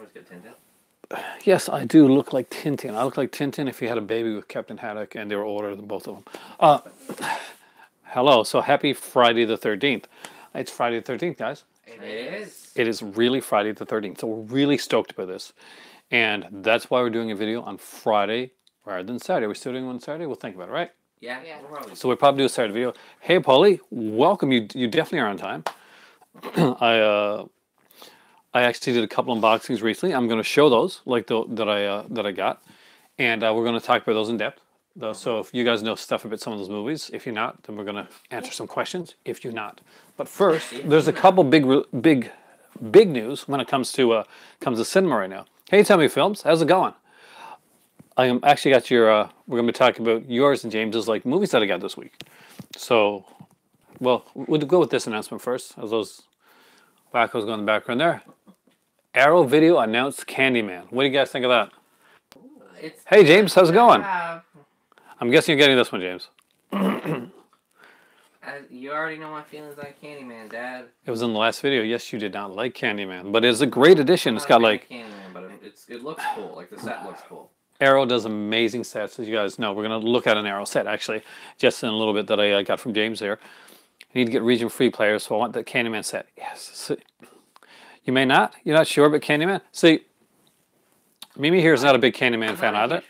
always get Tintin. Yes, I do look like Tintin. I look like Tintin if he had a baby with Captain Haddock and they were older than both of them. Hello, so happy Friday the 13th. It's Friday the 13th, guys. It is. It is really Friday the 13th, so we're really stoked about this. And that's why we're doing a video on Friday rather than Saturday. We're still doing one Saturday? We'll think about it, right? Yeah. So we'll probably do a Saturday video. Hey, Paulie, welcome. You definitely are on time. I actually did a couple unboxings recently. I'm going to show those, like that I got, and we're going to talk about those in depth. So if you guys know stuff about some of those movies, if you're not, then we're going to answer some questions. If you're not, but first, there's a couple big news when it comes to cinema right now. Hey, Tommy Films, how's it going? I actually got your. We're going to be talking about yours and James's like movies that I got this week. So, well, we'll go with this announcement first, as those wackos go in the background there. Arrow Video announced Candyman. What do you guys think of that? Hey, James, how's it going? I'm guessing you're getting this one, James. You already know my feelings on Candyman, Dad. It was in the last video. Yes, you did not like Candyman, but it's a great addition. It's got like Candyman, but it looks cool. Like the set looks cool. Arrow does amazing sets, as you guys know. We're gonna look at an Arrow set actually, just in a little bit that I got from James there. I need to get region-free players, so I want the Candyman set. Yes. So, you may not. You're not sure about Candyman. See, Mimi here is not a big Candyman fan either.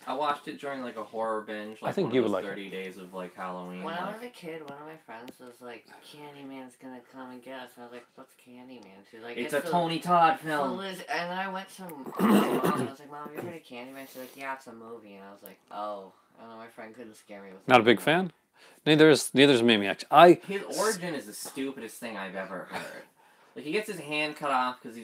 I watched it during like a horror binge. Like I think you would like 30 days of like Halloween. When I was a kid, one of my friends was like, "Candyman's gonna come and get us." And I was like, "What's Candyman?" She's like, "It's a Tony Todd film." And then I went to Mom and I was like, "Mom, you heard of Candyman?" She's like, "Yeah, it's a movie." And I was like, "Oh." And then my friend couldn't scare me with. Not a big fan. Neither is Mimi actually. His origin is the stupidest thing I've ever heard. Like he gets his hand cut off because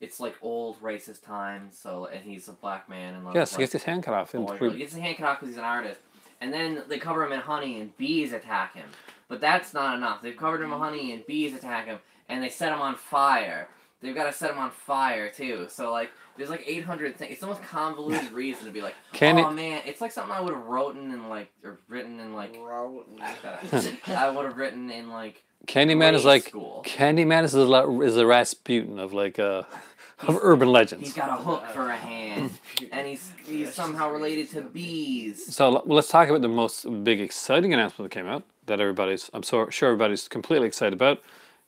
it's like old racist times. So and he's a black man and yes, he gets his hand cut off. He gets his hand cut off because he's an artist, and then they cover him in honey and bees attack him. But that's not enough. They've covered him in honey and bees attack him, and they set him on fire. They've got to set him on fire too. So like there's like 800 things. It's the most convoluted reason to be like, oh man, it's like something I would have written in like I would have written in like. Candyman is like school. Candyman is a Rasputin of like of urban legends. He's got a hook for a hand, and he's somehow related to bees. So let's talk about the most big exciting announcement that came out that I'm so sure everybody's completely excited about.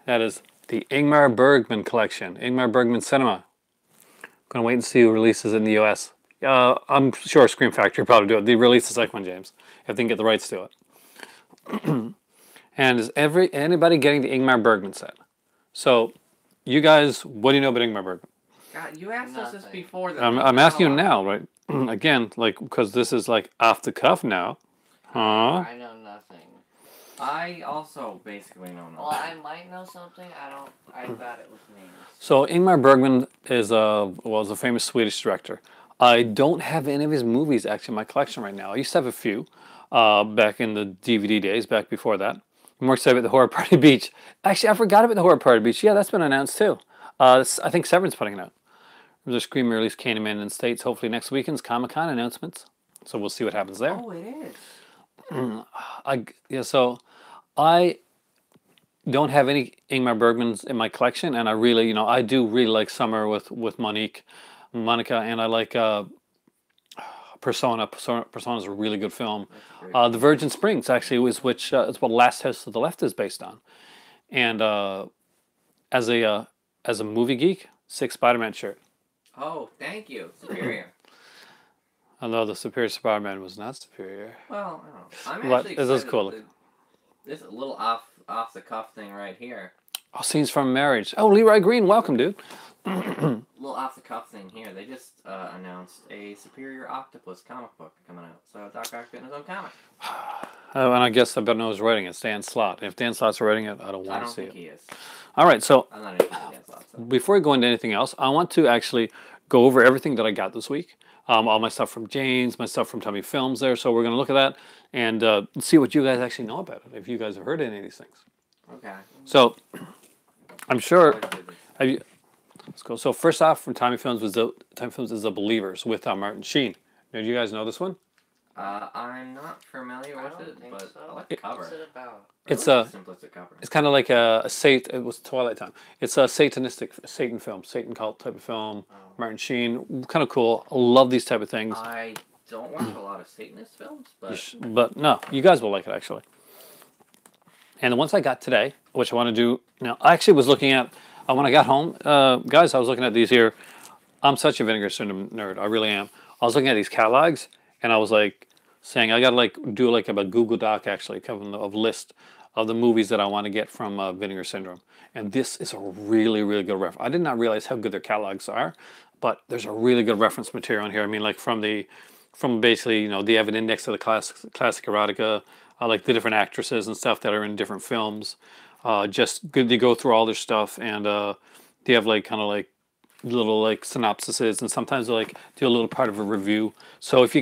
That is the Ingmar Bergman collection, Ingmar Bergman Cinema. Gonna wait and see who releases it in the US. I'm sure Scream Factory will probably do it. They release the second one, James, if they can get the rights to it. And is anybody getting the Ingmar Bergman set? So, you guys, what do you know about Ingmar Bergman? God, you asked us this before. I'm asking you now, right? Again, like because this is like off the cuff now. I know nothing. I also basically know nothing. Well, I might know something. I thought it was names. So Ingmar Bergman is a famous Swedish director. I don't have any of his movies actually in my collection right now. I used to have a few back in the DVD days, back before that. I'm more excited about the Horror Party Beach. Actually, I forgot about the Horror Party Beach. Yeah, that's been announced too. I think Severn's putting it out. There's a Scream release Candyman in the States. Hopefully next weekend's Comic-Con announcements. So we'll see what happens there. Oh, it is. So I don't have any Ingmar Bergmans in my collection, and I really, I do really like Summer with Monica, and I like Persona. Persona is a really good film. The Virgin Springs actually is it's what Last House to the Left is based on, and as a movie geek, 6 Spider-Man shirt. Oh, thank you, Superior. Although the Superior Spider-Man was not superior. Well, I don't know. I'm actually excited. This is cool. This little off the cuff thing right here. Oh, scenes from marriage. Oh, Leroy Green, welcome, dude. Little off the cuff thing here. They just announced a Superior Octopus comic book coming out. So Doc Ock's getting his own comic. And I guess I better know who's writing it. It's Dan Slott. If Dan Slott's writing it, I don't want to see it. I don't think he is. All right, so I'm not interested in Dan Slott. So. Before we go into anything else, I want to actually go over everything that I got this week. All my stuff from James, my stuff from Tommy Films there. So we're going to look at that and see what you guys actually know about it, if you guys have heard any of these things. Okay. So I'm sure. Let's go. So first off, from Tommy Films is The Believers with Martin Sheen. Now, do you guys know this one? I'm not familiar I with don't it, think but so. I like the cover. What's it about? It's I a like the simplistic cover. It's kind of like a Satan. It was Twilight Time. It's a Satanistic Satan film, Satan cult type of film. Oh. Martin Sheen, kind of cool. I love these type of things. I don't watch a lot of Satanist films, but But no, you guys will like it actually. And the ones I got today, which I want to do now, I actually was looking at when I got home, guys. I was looking at these here. I'm such a Vinegar Syndrome nerd. I really am. I was looking at these catalogs, and I was like saying I gotta like do like a Google Doc actually, kind of list of the movies that I want to get from Vinegar Syndrome. And this is a really, really good reference. I did not realize how good their catalogs are, but there's a really good reference material in here. I mean, like from basically, you know, they have an index of the classic erotica, like the different actresses and stuff that are in different films. Just good. They go through all their stuff, and they have like kind of like little like synopsises, and sometimes they like do a little part of a review. So if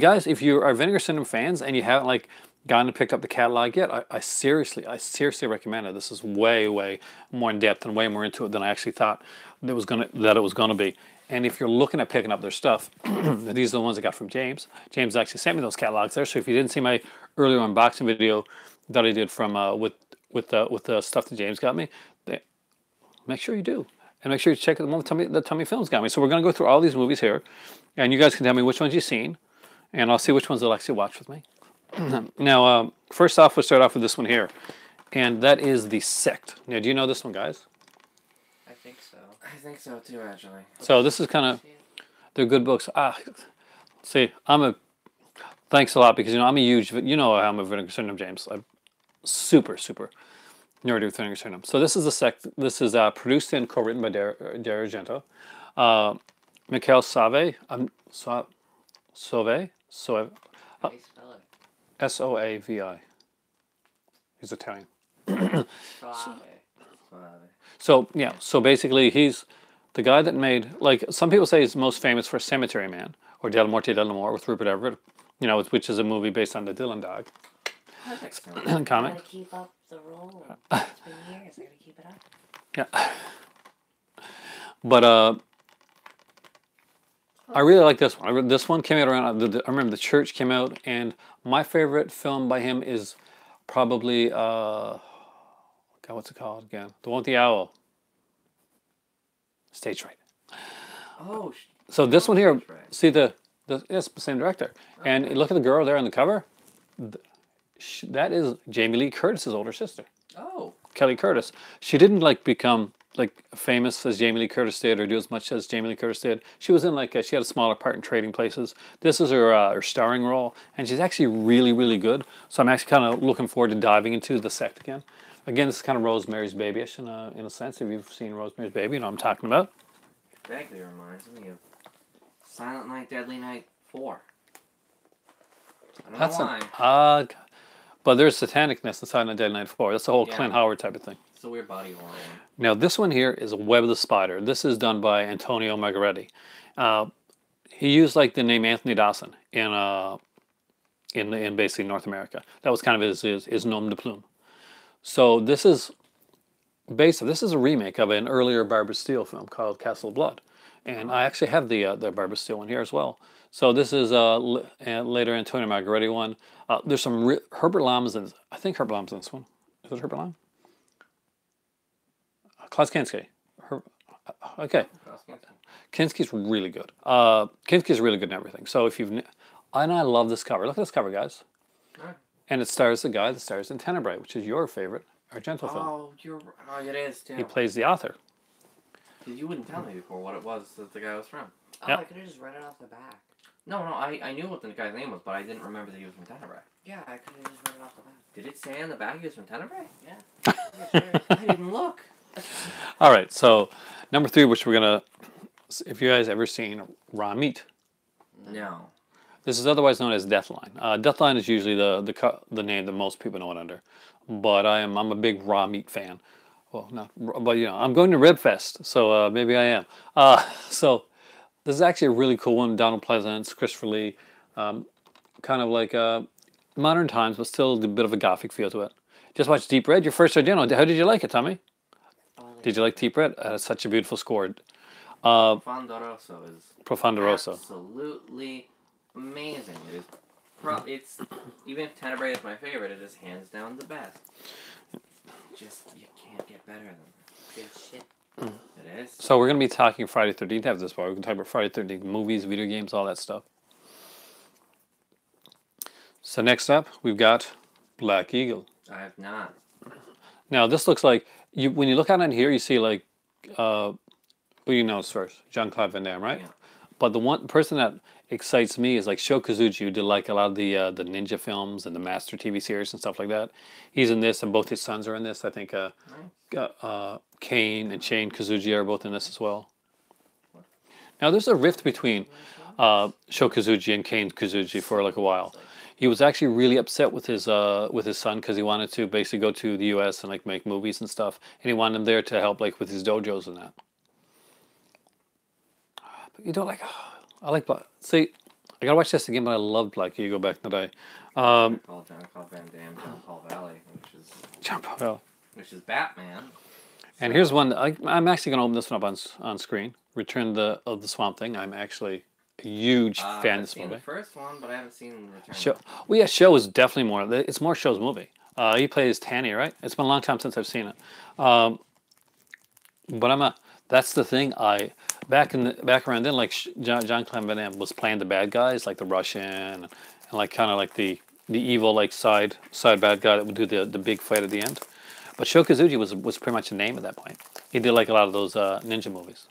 you are Vinegar Syndrome fans and you haven't like gone and picked up the catalog yet, I seriously recommend it. This is way more in depth and way more into it than I actually thought it was gonna be. And if you're looking at picking up their stuff, these are the ones I got from James. James actually sent me those catalogs there. So if you didn't see my earlier unboxing video that I did from with the stuff that James got me, make sure you do. And make sure you check out the one that Tummy Films got me. So we're going to go through all these movies here. And you guys can tell me which ones you've seen. And I'll see which ones they'll actually watch with me. Now, first off, we'll start off with this one here. And that is The Sect. Now, do you know this one, guys? I think so. I think so too, actually. So this is kind of, they're good books. See, thanks a lot because, you know, I'm I'm a Vinegar Syndrome, James. I'm super nerdy with Vinegar Syndrome. So this is The Sect. This is produced and co-written by Dario Argento. Mikhail Save. Sove? How do you spell it? Soavi. He's Italian. Suave. So, yeah. So basically, he's the guy that made, like, some people say he's most famous for Cemetery Man or Del Morte dell'Amore with Rupert Everett, you know, which is a movie based on the Dylan dog comic. Gotta keep up the role. It's been years. I gotta keep it up. Yeah. But I really like this one. This one came out around. I remember The Church came out, and my favorite film by him is probably God, what's it called again? The one with the owl. Stage Fright. Oh. So this one here, Right. see it's the same director, and look at the girl there on the cover. That is Jamie Lee Curtis's older sister. Oh. Kelly Curtis. She didn't like become like famous as Jamie Lee Curtis did or do as much as Jamie Lee Curtis did. She was in like she had a smaller part in Trading Places. This is her starring role, and she's actually really good. So I'm actually kind of looking forward to diving into The Sect again. Again, this is kind of Rosemary's Baby-ish in a sense. If you've seen Rosemary's Baby, you know what I'm talking about. Vaguely reminds me of Silent Night, Deadly Night 4. I don't That's know an why. odd, but there's satanicness inside the Dead Night 4. That's the whole Yeah. Clint Howard type of thing. It's a weird body horror one. Now this one here is Web of the Spider. This is done by Antonio Margaretti. He used like the name Anthony Dawson in basically North America. That was kind of his nom de plume. So this is a remake of an earlier Barbara Steele film called Castle of Blood, and I actually have the Barbara Steele one here as well. So this is later Antonio Margaretti one. There's some Herbert Lom's in. I think Herbert Lom's in this one. Is it Herbert Lom? Klaus Kinski. Okay. Kinski's really good. Kinski's really good in everything. So if and I love this cover. Look at this cover, guys. Right. And it stars the guy that stars in Tenebrae, which is your favorite Argento film. Oh, it is too. He plays the author. You wouldn't tell me before what it was that the guy was from. Oh, Yep. I could have just read it off the back. No, I knew what the guy's name was, but I didn't remember that he was from Tenebrae. Yeah, I could have just read it off the back. Did it say on the back he was from Tenebrae? Yeah. Yeah, sure. I didn't look. All right, so number 3, which we're gonna, if you guys ever seen Raw Meat, No. this is otherwise known as Deathline. Deathline is usually the name that most people know it under, but I'm a big Raw Meat fan. Well, not, but you know, I'm going to Ribfest, so maybe I am. So this is actually a really cool one. Donald Pleasance, Christopher Lee, kind of like modern times, but still a bit of a gothic feel to it. Just watch Deep Red, your first Argento. How did you like it, Tommy? Did you like Deep Red? It's such a beautiful score. Profondo Rosso is Profondo Rosso. absolutely amazing. It is it's even if Tenebrae is my favorite, it is hands down the best. Just you can't get better than that. Good shit. It is. So we're gonna be talking Friday 13th after this part. We're gonna talk about Friday 13th movies, video games, all that stuff. So next up, we've got Black Eagle. I have not. Now this looks like when you look at it here, you see like who you notice first, Jean-Claude Van Damme, right? Yeah. But the one person that excites me is like Sho Kozuchi, who did like a lot of the ninja films and the Master TV series and stuff like that. He's in this, and both his sons are in this. I think Kane and Shane Kozuchi are both in this as well. Now there's a rift between Sho Kozuchi and Kane Kozuchi for like a while. He was actually really upset with his son because he wanted to basically go to the U.S. and like make movies and stuff, and he wanted him there to help like with his dojos and that. But you don't like. I like Black. See, I gotta watch this again, but I loved Black Eagle back in the day. Jean-Claude Van Damme, Jean-Paul Valley, Jean-Paul Valley, which is Batman. and here's one. I'm actually gonna open this one up on screen. Return of the Swamp Thing. I'm actually a huge fan of this movie. I've seen the first one, but I haven't seen Return. Sho, well, yeah, Sho is definitely more. It's more Sho's movie. He plays Tanny, right? It's been a long time since I've seen it. But that's the thing. Back around then, like Jean-Claude Van Damme was playing the bad guys, like the Russian, and like kind of like the evil like side bad guy that would do the big fight at the end. But Sho Kozuchi was pretty much a name at that point. He did like a lot of those ninja movies.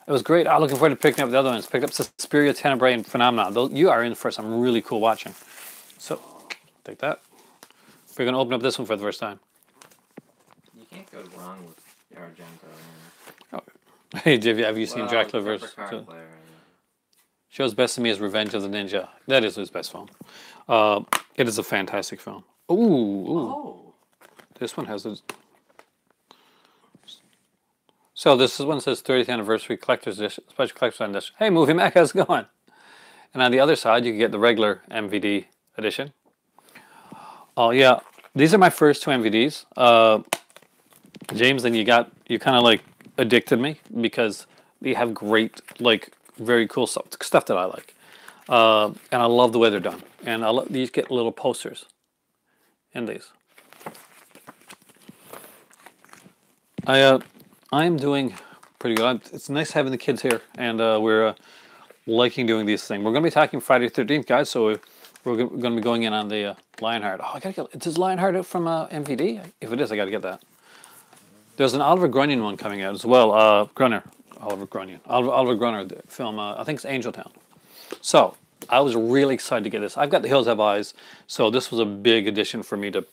It was great. I'm looking forward to picking up the other ones. Picked up Suspiria, Tenebrae, and Phenomenon. You are in for some really cool watching. So, take that. We're going to open up this one for the first time. You can't go wrong with Argento. Oh. Hey, have you seen Dracula versus... Player, Shows Best to Me is Revenge of the Ninja. That is his best film. It is a fantastic film. Ooh. Oh. This one has a... So this one says 30th Anniversary Collector's Edition, Special Collector's Edition. Hey, Movie Mac, how's it going? And on the other side, you can get the regular MVD edition. Oh, yeah. These are my first two MVDs. James, then you kind of like addicted me because they have great, like, very cool stuff that I like. And I love the way they're done. And these get little posters in these. I'm doing pretty good. It's nice having the kids here, and we're liking doing these things. We're going to be talking Friday the 13th, guys, so we're going to be going in on the Lionheart. Oh, I got to get... Does Lionheart out from MVD? If it is, I got to get that. There's an Oliver Grunion one coming out as well. Oliver Grunner film, I think it's Angel Town. So, I was really excited to get this. I've got The Hills Have Eyes, so this was a big addition for me to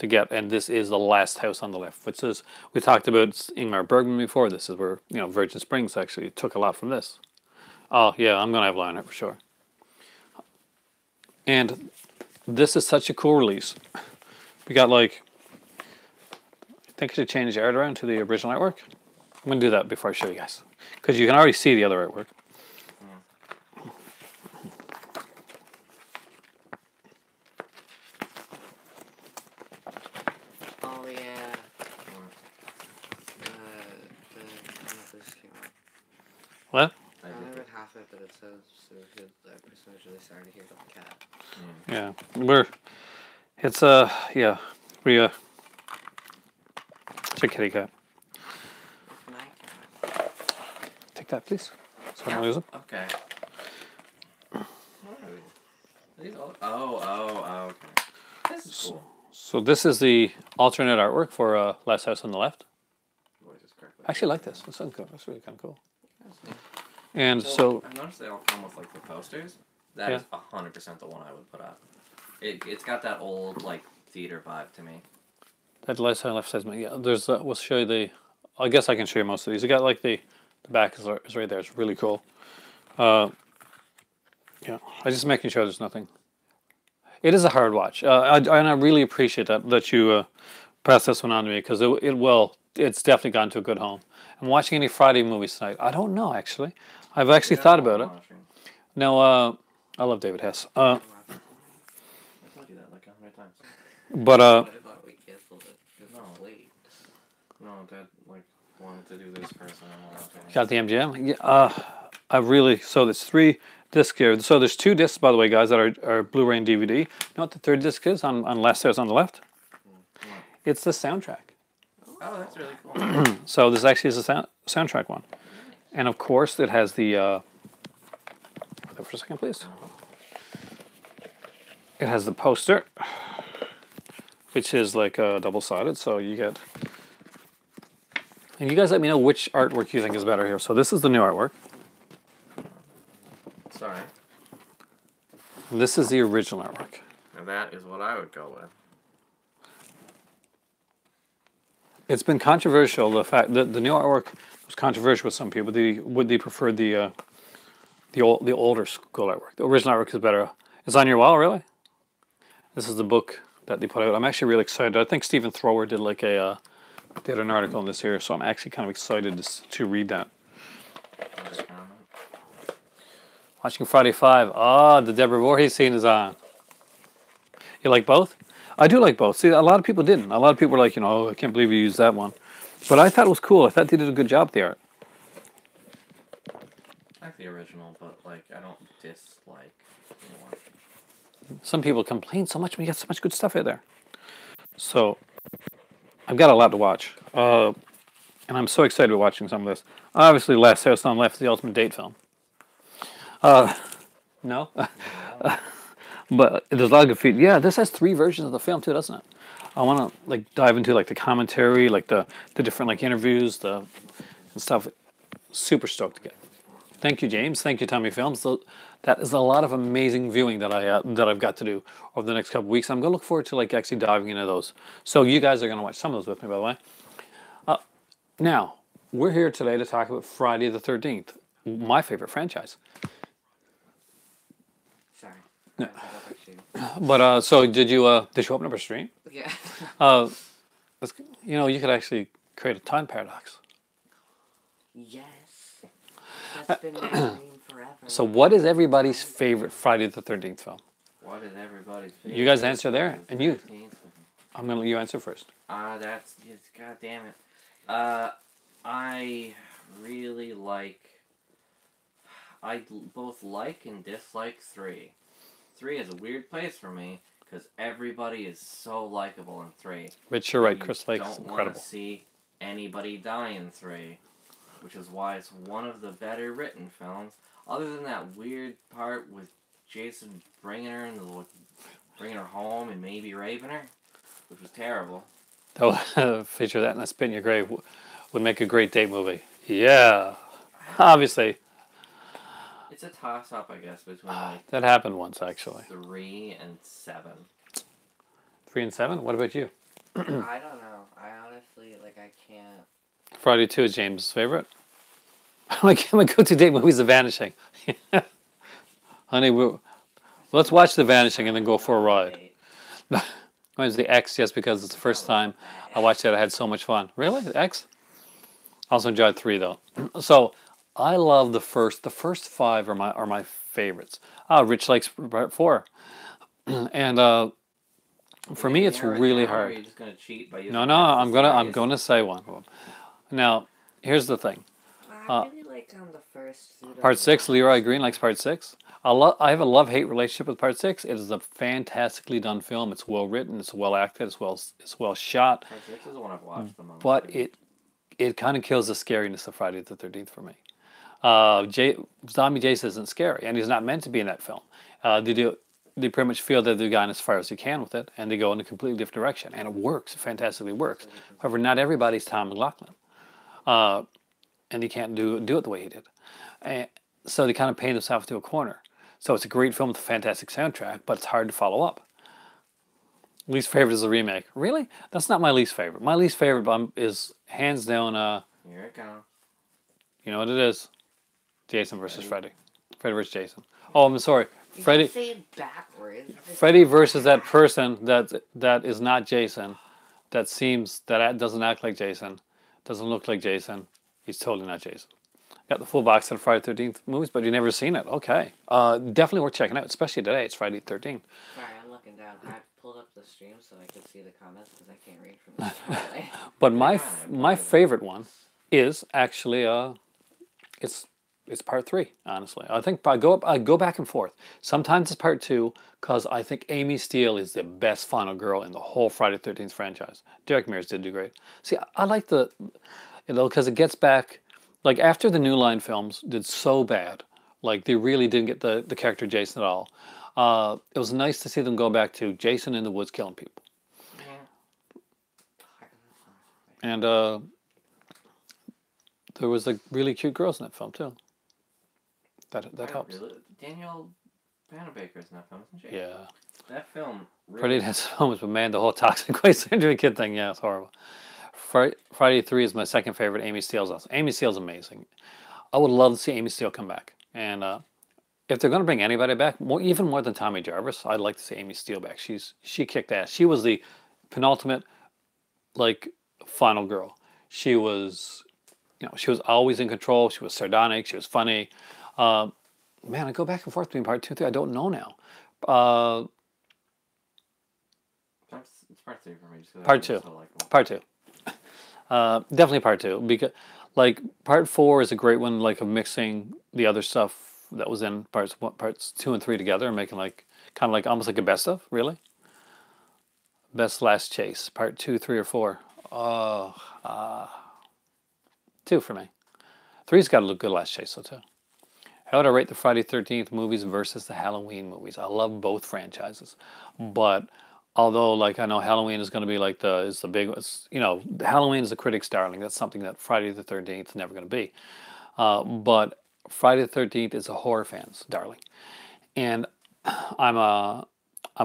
get, and this is The Last House on the Left, which is, we talked about Ingmar Bergman before. This is where, Virgin Springs actually took a lot from this. Oh, yeah, I'm going to have Lionheart for sure. And this is such a cool release. We got, like, I think I should change the art around to the original artwork. I'm going to do that before I show you guys, because you can already see the other artwork. What? I read half of it, but it says that person is really sorry to hear about the cat. Yeah, it's a kitty cat. Take that, please. So I don't lose it. Okay. Oh, okay. This is cool. So this is the alternate artwork for Last House on the Left. I actually like this. This sounds good. That's really kind of cool. And so I've noticed they all come with like the posters. That is 100% the one I would put up. It's got that old like theater vibe to me. That Last House on the Left says, yeah. There's we'll show you the. I guess I can show you most of these. You got like the back is right there. It's really cool. Yeah, I'm just making sure there's nothing. It is a hard watch, and I really appreciate that you passed this one on to me, because it's definitely gone to a good home. I'm watching any Friday movies tonight. I don't know, actually. I've actually thought about it. No, I love David Hess. I told you that like 100 times. But No, Dad like wanted to do this first, and I wanted to. Got the MGM. Yeah, I really. So there's 3 disc here. So there's 2 discs, by the way, guys, that are Blu-ray and DVD. You know what the 3rd disc is on last stairs on the left? It's the soundtrack. Oh, that's really cool. So this actually is a soundtrack one. And of course, it has the... wait for a second, please. It has the poster, which is like double-sided, so you get... And you guys let me know which artwork you think is better here. So this is the new artwork. Sorry. This is the original artwork. Now that is what I would go with. It's been controversial. The fact that the new artwork was controversial with some people. They preferred the older school artwork. The original artwork is better. It's on your wall, really. This is the book that they put out. I'm actually really excited. I think Stephen Thrower did like did an article on this here, so I'm actually kind of excited to read that. Watching Friday 5. Ah, the Deborah Voorhees scene is on. You like both? I do like both. See, a lot of people didn't. A lot of people were like, oh, I can't believe you used that one. But I thought it was cool. I thought they did a good job with the art. I like the original, but like I don't dislike the new one. Some people complain so much when you got so much good stuff out there. So, I've got a lot to watch. And I'm so excited about watching some of this. Obviously, Last House on Left is the ultimate date film. No? But there's a lot of good feedback. Yeah, this has 3 versions of the film too, doesn't it? I want to like dive into like the commentary, like the different like interviews, and stuff. Super stoked to get. Thank you, James. Thank you, Tommy Films. So that is a lot of amazing viewing that I've got to do over the next couple of weeks. I'm gonna look forward to like actually diving into those. So you guys are gonna watch some of those with me, by the way. Now we're here today to talk about Friday the 13th, my favorite franchise. Sorry. Yeah. But so did you open up a stream? Yeah. You could actually create a time paradox. Yes. That's been my dream forever. So what is everybody's favorite Friday the 13th film? What is everybody's favorite? You guys answer there, and you. 13th? I'm gonna let you answer first. That's God damn it. I really like. I both like and dislike 3. 3 is a weird place for me because everybody is so likable in 3. But you're right, You Chris Lake's don't want incredible. to see anybody die in 3, which is why it's one of the better written films. Other than that weird part with Jason bringing her home and maybe raping her, which was terrible. That feature that in a Spit in Your Grave would make a great date movie. Yeah, obviously. It's a toss-up, I guess, between like That happened once, actually. 3 and 7. 3 and 7? What about you? I don't know. I honestly, I can't. Friday 2 is James' favorite. My go-to date movie is The Vanishing. Honey, let's watch The Vanishing and then go for a ride. Mine's The X, yes, because it's the first time I watched it. I had so much fun. Really? The X? Also enjoyed 3, though. So, I love the first 5 are my favorites. Rich likes 4. And for me it's really hard. Are you just gonna cheat by using No, I'm gonna say one. Now, here's the thing. I really like the first. Part 6, Leroy Green likes Part 6. I have a love-hate relationship with Part 6. It is a fantastically done film. It's well written. It's well acted. It's well shot. Part 6 is the one I've watched the most. But it kind of kills the scariness of Friday the 13th for me. Zombie Jason isn't scary, and he's not meant to be in that film. They pretty much feel that they've gone as far as they can with it, and they go in a completely different direction, and it works. It fantastically works. However, not everybody's Tom McLaughlin, and he can't do it the way he did. And so they kind of paint themselves into a corner. So it's a great film with a fantastic soundtrack, but it's hard to follow up. Least favorite is the remake. Really? That's not my least favorite. My least favorite is hands down. Here it comes. You know what it is? Jason versus Freddy. Freddy versus Jason. Oh, I'm sorry. Freddy. Say it backwards. Freddy versus that person that is not Jason, that doesn't act like Jason, doesn't look like Jason. He's totally not Jason. Got the full box set of Friday the 13th movies, but you've never seen it. Okay. Definitely worth checking out, especially today. It's Friday the 13th. Sorry, I'm looking down. I pulled up the stream so I could see the comments because I can't read from this. But my favorite one is actually it's it's part 3. Honestly, I think I go back and forth. Sometimes it's part 2 because I think Amy Steele is the best final girl in the whole Friday the 13th franchise. Derek Mears did do great. See, I like the, because it gets back, like after the New Line films did so bad, like they really didn't get the character Jason at all. It was nice to see them go back to Jason in the woods killing people. Yeah. And there was like really cute girls in that film too. That helps. Really? Danielle Panabaker's in that film, isn't she? Yeah. That film really... Pretty intense moments, but man, the whole toxic waste surgery kid thing, yeah, it's horrible. Friday 3 is my second favorite. Amy Steele's awesome. Amy Steele's amazing. I would love to see Amy Steele come back. And if they're going to bring anybody back, even more than Tommy Jarvis, I'd like to see Amy Steele back. She kicked ass. She was the penultimate, like, final girl. She was, she was always in control. She was sardonic. She was funny. Man, I go back and forth between part 2 and 3. I don't know now. It's part 3 for me. Just 'cause Part I 2. so likable. Part 2. Definitely part 2, because like part 4 is a great one, like of mixing the other stuff that was in parts 2 and 3 together and making like kind of like almost like a best of, really. Best Last Chase, part 2, 3, or 4. 2 for me. 3's got a good Last Chase though too. How would I rate the Friday 13th movies versus the Halloween movies? I love both franchises, but although, like, I know Halloween is going to be like the big, Halloween is the critic's darling. That's something that Friday the 13th is never going to be. But Friday the 13th is a horror fan's darling, and I'm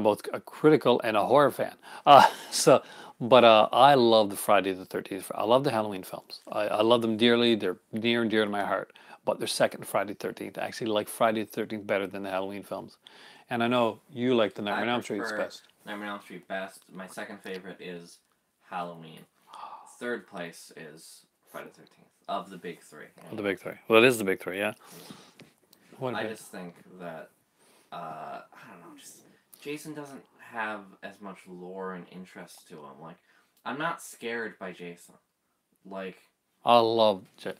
both a critical and a horror fan. But I love the Friday the 13th. I love the Halloween films. I love them dearly. They're near and dear to my heart. But they're second to Friday the 13th. I actually like Friday the 13th better than the Halloween films. And I know you like the Nightmare on Elm Street best. Nightmare on Elm Street best. My second favorite is Halloween. Third place is Friday the 13th. Of the big 3. Of the big 3. Well, it is the big 3, yeah. I just think that, I don't know, just Jason doesn't have as much lore and interest to him. Like, I'm not scared by Jason. Like, I love Jason.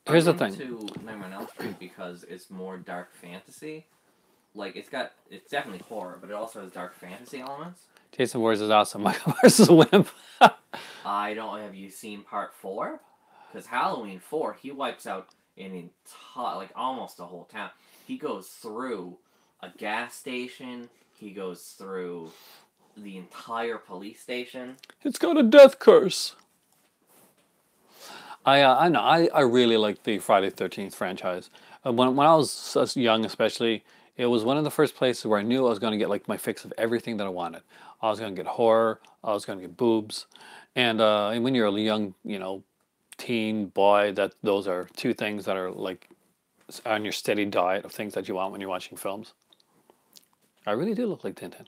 Here's the thing. To Nightmare on Elm Street because it's more dark fantasy. Like, it's definitely horror, but it also has dark fantasy elements. Jason Voorhees is awesome. Michael Myers is a wimp. Have you seen part 4? Because Halloween 4, he wipes out an entire, like, almost a whole town. He goes through a gas station. He goes through the entire police station. It's got a death curse. I know. I really like the Friday the 13th franchise. When I was young, especially, it was one of the first places where I knew I was going to get like my fix of everything that I wanted. I was going to get horror. I was going to get boobs, and when you're a young, teen boy, those are two things that are like on your steady diet of things that you want when you're watching films. I really do look like Tintin.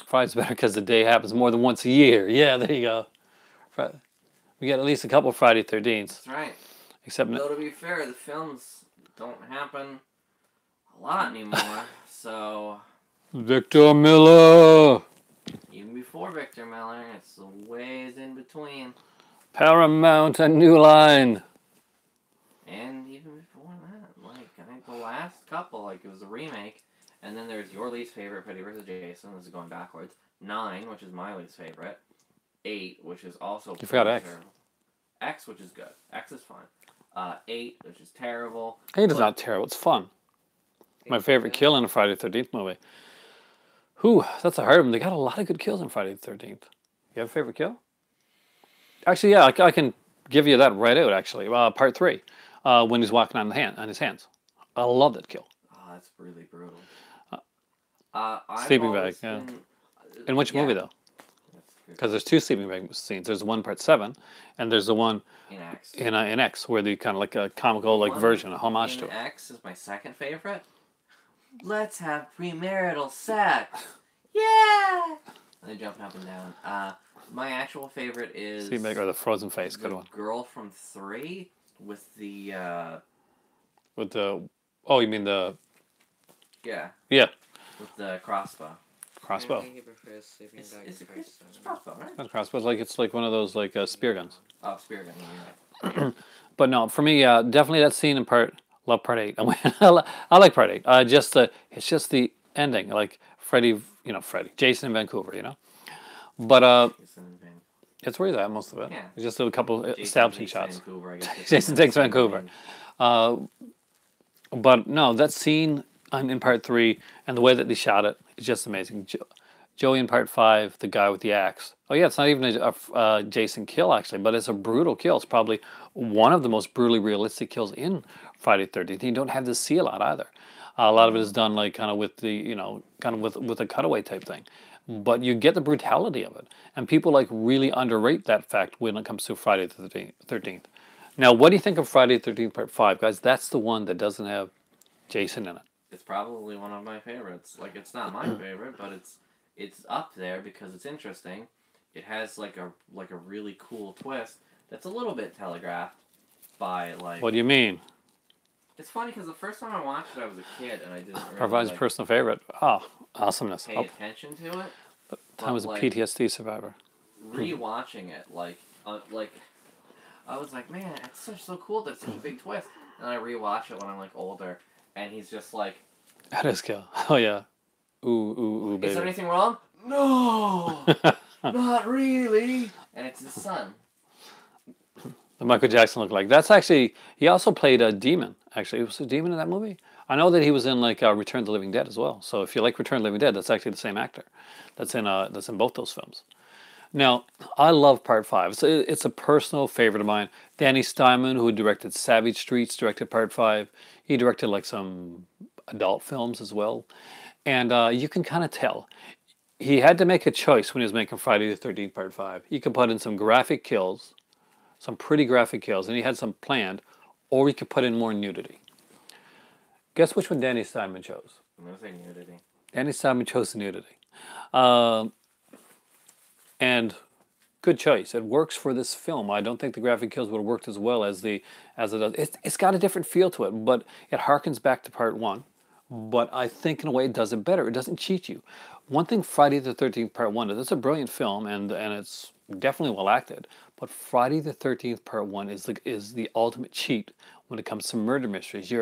Friday's better because the day happens more than once a year. Yeah, there you go. We get at least a couple Friday 13th. That's right. Except, though, to be fair, the films don't happen a lot anymore. So Victor Miller. Even before Victor Miller, it's a ways in between. Paramount and New Line. And even before that, like, I think the last couple, like, it was a remake. And then there's your least favorite, Freddy vs. Jason. This is going backwards. 9, which is my least favorite. 8, which is also... You forgot X. Terrible. X, which is good. X is fine. 8, which is terrible. 8 is not terrible. It's fun. My favorite kill in a Friday the 13th movie. Whew, that's a hard one. They got a lot of good kills in Friday the 13th. You have a favorite kill? Actually, yeah, I can give you that right out, actually. Part 3, when he's walking on his hands. I love that kill. Oh, that's really brutal. Sleeping bag, yeah. In which movie, though? Because there's 2 sleeping bag scenes. There's one part 7, and there's the one in X. In X, where they kind of like a comical like version, a homage to it. X is my second favorite. Let's have premarital sex. Yeah. And they're jumping up and down. My actual favorite is sleeping bag or the frozen face. Good one. Girl from 3 with the. With the. Oh, you mean the. Yeah. Yeah. With the crossbow. Crossbow. I think he prefers sleeping bag It's a first. crossbow, right? Not crossbow. It's like one of those like spear guns. Oh, spear gun. Yeah, right. But no, for me, definitely that scene in love part 8. I like part 8. It's just the ending, like Jason in Vancouver, But Jason and Van- it's where he's at most of it. Yeah. It's just a couple Jason establishing takes shots. Vancouver, I guess. Jason takes Vancouver. But no, that scene in part 3 and the way that they shot it is just amazing. Joey in part 5, the guy with the axe. Oh yeah, it's not even a Jason kill actually, but it's a brutal kill. It's probably one of the most brutally realistic kills in Friday the 13th. You don't have to see a lot either. A lot of it is done like kind of with the kind of with a cutaway type thing, but you get the brutality of it, and people like really underrate that fact when it comes to Friday the 13th. Now, what do you think of Friday the 13th Part 5, guys? That's the one that doesn't have Jason in it. It's probably one of my favorites. Like, it's not my favorite, but it's up there because it's interesting. It has like a really cool twist that's a little bit telegraphed by like. What do you mean? It's funny because the first time I watched it, I was a kid and I didn't really Provides personal favorite. Oh, awesomeness. pay attention to it. I was a PTSD survivor. Rewatching it, like I was like, man, it's so cool. That's such a big twist. And I rewatch it when I'm like older, and he's just like, That is kill. Oh yeah. Ooh, baby. is there anything wrong? No, not really. And it's his son. The Michael Jackson look like. That's actually, he also played a demon. Actually, he was a demon in that movie. I know that he was in like Return of the Living Dead as well. So if you like Return of the Living Dead, that's actually the same actor. That's in both those films. Now, I love Part 5. It's a personal favorite of mine. Danny Steinman, who directed Savage Streets, directed Part 5. He directed like some adult films as well. And you can kind of tell. He had to make a choice when he was making Friday the 13th Part 5. He could put in some graphic kills, some pretty graphic kills, and he had some planned, or he could put in more nudity. Guess which one Danny Steinman chose? I'm gonna say nudity. Danny Steinman chose nudity. And good choice. It works for this film. I don't think the graphic kills would have worked as well as it does. It's got a different feel to it, but it harkens back to Part 1. But I think in a way it does it better. It doesn't cheat you. One thing Friday the 13th Part 1 is, it's a brilliant film and it's definitely well acted. But Friday the 13th Part 1 is the ultimate cheat when it comes to murder mysteries.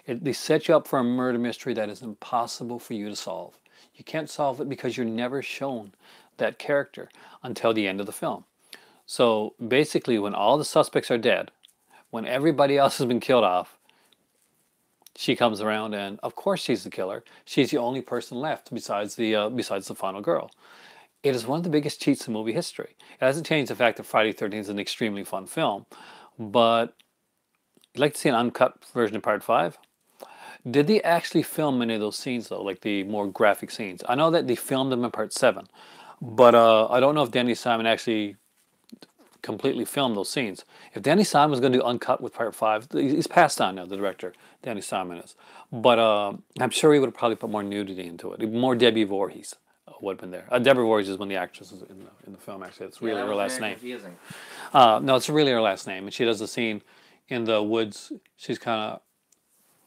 They set you up for a murder mystery that is impossible for you to solve. You can't solve it because you're never shown that character until the end of the film. So basically, when all the suspects are dead, when everybody else has been killed off, she comes around, and of course she's the killer. She's the only person left besides the final girl. It is one of the biggest cheats in movie history. It hasn't changed the fact that Friday the 13th is an extremely fun film, but you'd like to see an uncut version of Part 5? Did they actually film many of those scenes though, like the more graphic scenes? I know that they filmed them in Part 7, but I don't know if Danny Simon actually completely filmed those scenes. If Danny Simon was going to do uncut with Part 5, he's passed on now, the director, Danny Simon is. But I'm sure he would have probably put more nudity into it. More Debbie Voorhees would have been there. Debbie Voorhees is one of the actresses in the film, actually. It's really her last name. Confusing. No, it's really her last name. And she does the scene in the woods. She's kind of,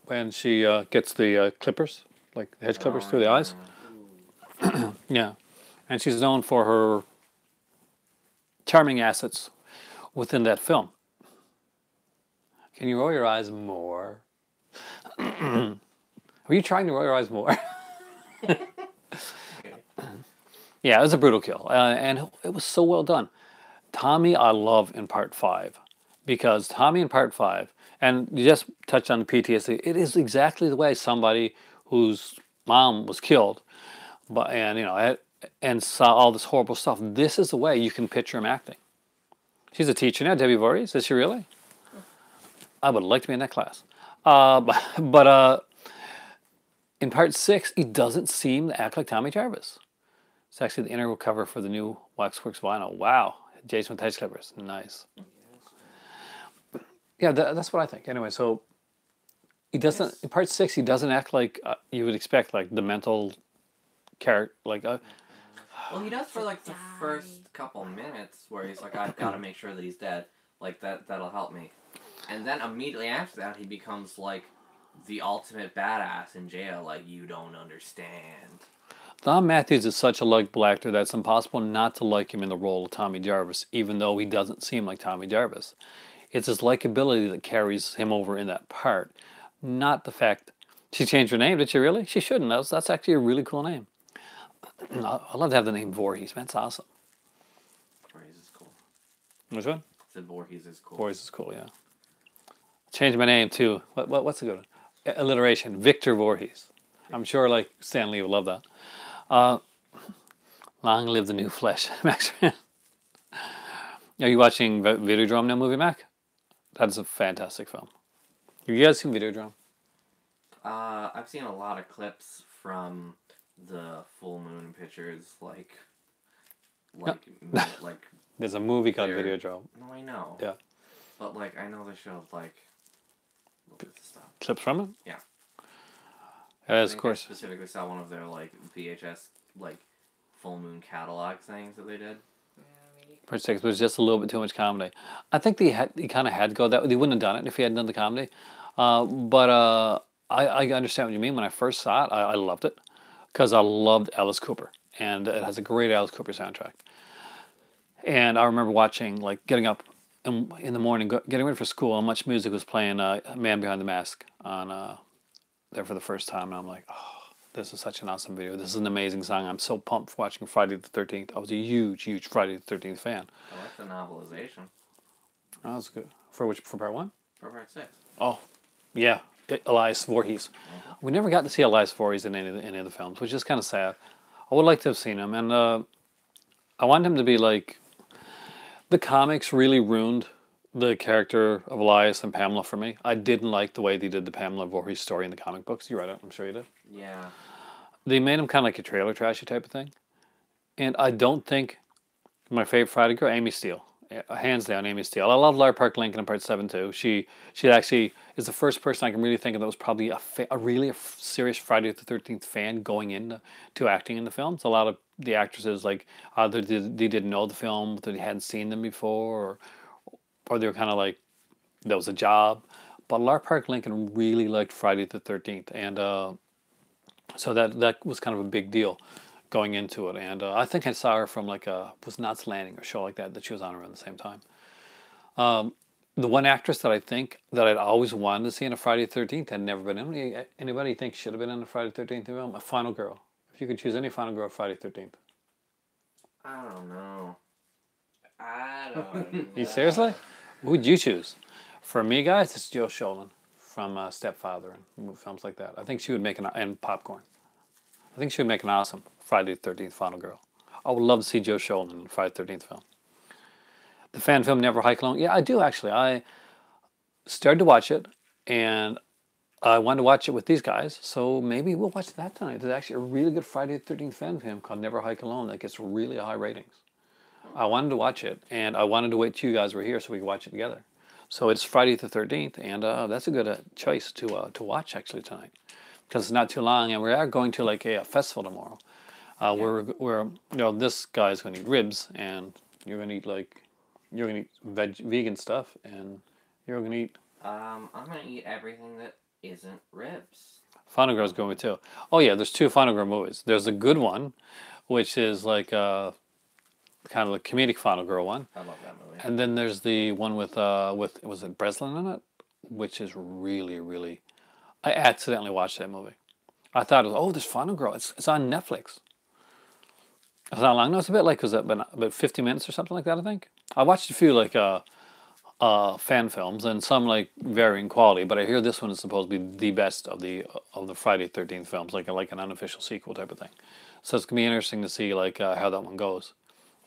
when she gets the clippers, like the hedge clippers through the eyes. Yeah. And she's known for her charming assets within that film. Can you roll your eyes more? Were you trying to roll your eyes more? Yeah, it was a brutal kill. And it was so well done. Tommy, I love in Part 5. Because Tommy in Part 5, and you just touched on the PTSD, it is exactly the way somebody whose mom was killed, and saw all this horrible stuff. This is the way you can picture him acting. She's a teacher now, Debbie Voorhees. Is she really? I would like to be in that class. But in Part 6, he doesn't seem to act like Tommy Jarvis. It's actually the integral cover for the new Waxworks vinyl. Wow. Jason with hedge clippers. Nice. Yeah, that's what I think. Anyway, so he doesn't, in Part 6, he doesn't act like you would expect, like the mental character, like... well, he does for like the first couple minutes where he's like, I've got to make sure that he's dead. Like, that'll help me. And then immediately after that, he becomes like the ultimate badass in jail. Like, you don't understand. Don Matthews is such a likable actor that it's impossible not to like him in the role of Tommy Jarvis, even though he doesn't seem like Tommy Jarvis. It's his likability that carries him over in that part, not the fact she changed her name. Did she really? She shouldn't. That's actually a really cool name. I'd love to have the name Voorhees. Man, that's awesome. Voorhees is cool. Which one? I said Voorhees is cool. Voorhees is cool, yeah. Change my name to, what's the good one? Alliteration, Victor Voorhees. I'm sure, like, Stan Lee would love that. Long live the new flesh, Max. Are you watching Videodrome now, movie, Mac? That's a fantastic film. Have you guys seen Videodrome? I've seen a lot of clips from the full moon pictures, like, There's a movie called They're- Videodrome. no, I know. Yeah. But, like, I know they showed, like, little bits of stuff. Clips from it? Yeah. Yes, I of course. specifically saw one of their, like, VHS, like, full moon catalog things that they did. For six, but it's just a little bit too much comedy. I think he kind of had to go that way. They wouldn't have done it if he hadn't done the comedy. But I understand what you mean. When I first saw it, I loved it because I loved Alice Cooper, and it has a great Alice Cooper soundtrack. And I remember watching, like, getting up in the morning, getting ready for school, and Much Music was playing Man Behind the Mask on there for the first time, and I'm like, oh, this is such an awesome video. This is an amazing song. I'm so pumped for watching Friday the 13th. I was a huge, huge Friday the 13th fan. I like the novelization. Oh, that's good. For part one? For part 6. Oh, yeah. Elias Voorhees. We never got to see Elias Voorhees in any of the films, which is kind of sad. I would like to have seen him, and I want him to be like... The comics really ruined the character of Elias and Pamela for me. I didn't like the way they did the Pamela Voorhees story in the comic books. You read it, I'm sure you did. Yeah. They made him kind of like a trailer trashy type of thing. And I don't think my favorite Friday girl, Amy Steele. Hands down, Amy Steele. I love Lara Park Lincoln in part 7 too. She actually is the first person I can really think of that was probably a really serious Friday the 13th fan going into acting in the films. A lot of the actresses, like, either they didn't know the film, that they hadn't seen them before, or they were kind of like, that was a job. But Lara Park Lincoln really liked Friday the 13th, and so that was kind of a big deal going into it. And I think I saw her from, like, was Knots Landing or a show like that she was on around the same time. The one actress that I think that I'd always wanted to see in a Friday the 13th had never been in. Anybody think should have been in a Friday the 13th film? A final girl. If you could choose any final girl Friday the 13th. I don't know. I don't know. You seriously? Who would you choose? For me, guys, it's Joe Sholin from Stepfather and films like that. I think she would make and Popcorn. I think she would make an awesome Friday the 13th final girl. I would love to see Joe Sholin in the Friday the 13th film. The fan film Never Hike Alone. Yeah, I do actually. I started to watch it, and I wanted to watch it with these guys, so maybe we'll watch that tonight. There's actually a really good Friday the 13th fan film called Never Hike Alone that gets really high ratings. I wanted to watch it, and I wanted to wait till you guys were here so we could watch it together. So it's Friday the 13th, and that's a good choice to watch actually tonight, because it's not too long, and we are going to, like, a festival tomorrow. This guy's going to eat ribs, and you're going to eat vegan stuff, and you're going to eat. I'm gonna eat everything that isn't ribs. Final Girl's going with too. Oh yeah, there's 2 Final Girl movies. There's a good one, which is like kind of the comedic Final Girl one. I love that movie. And then there's the one with was it Breslin in it, which is really, really. I accidentally watched that movie. I thought it was, there's Final Girl. It's on Netflix. It's not long. No, it's a bit like, was it about 50 minutes or something like that, I think. I watched a few, like, fan films, and some, like, varying quality, but I hear this one is supposed to be the best of the Friday the 13th films, like an unofficial sequel type of thing. So it's going to be interesting to see, like, how that one goes.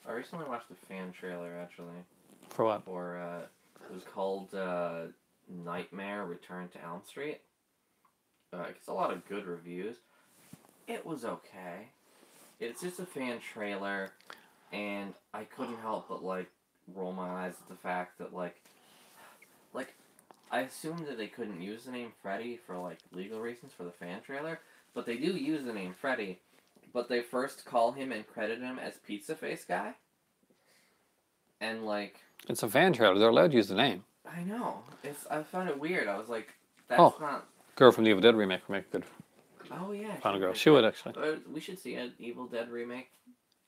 I recently watched the fan trailer, actually. For what? For, it was called Nightmare Return to Elm Street. It gets a lot of good reviews. It was okay. It's just a fan trailer, and I couldn't help but, like, roll my eyes at the fact that, like, I assumed that they couldn't use the name Freddy for, like, legal reasons for the fan trailer, but they do use the name Freddy, but they first call him and credit him as Pizza Face Guy, and, like... It's a fan trailer. They're allowed to use the name. I know. I found it weird. I was like, that's not... Girl from the Evil Dead remake would make a good Oh, yeah. Final Girl. She would, actually. We should see an Evil Dead remake,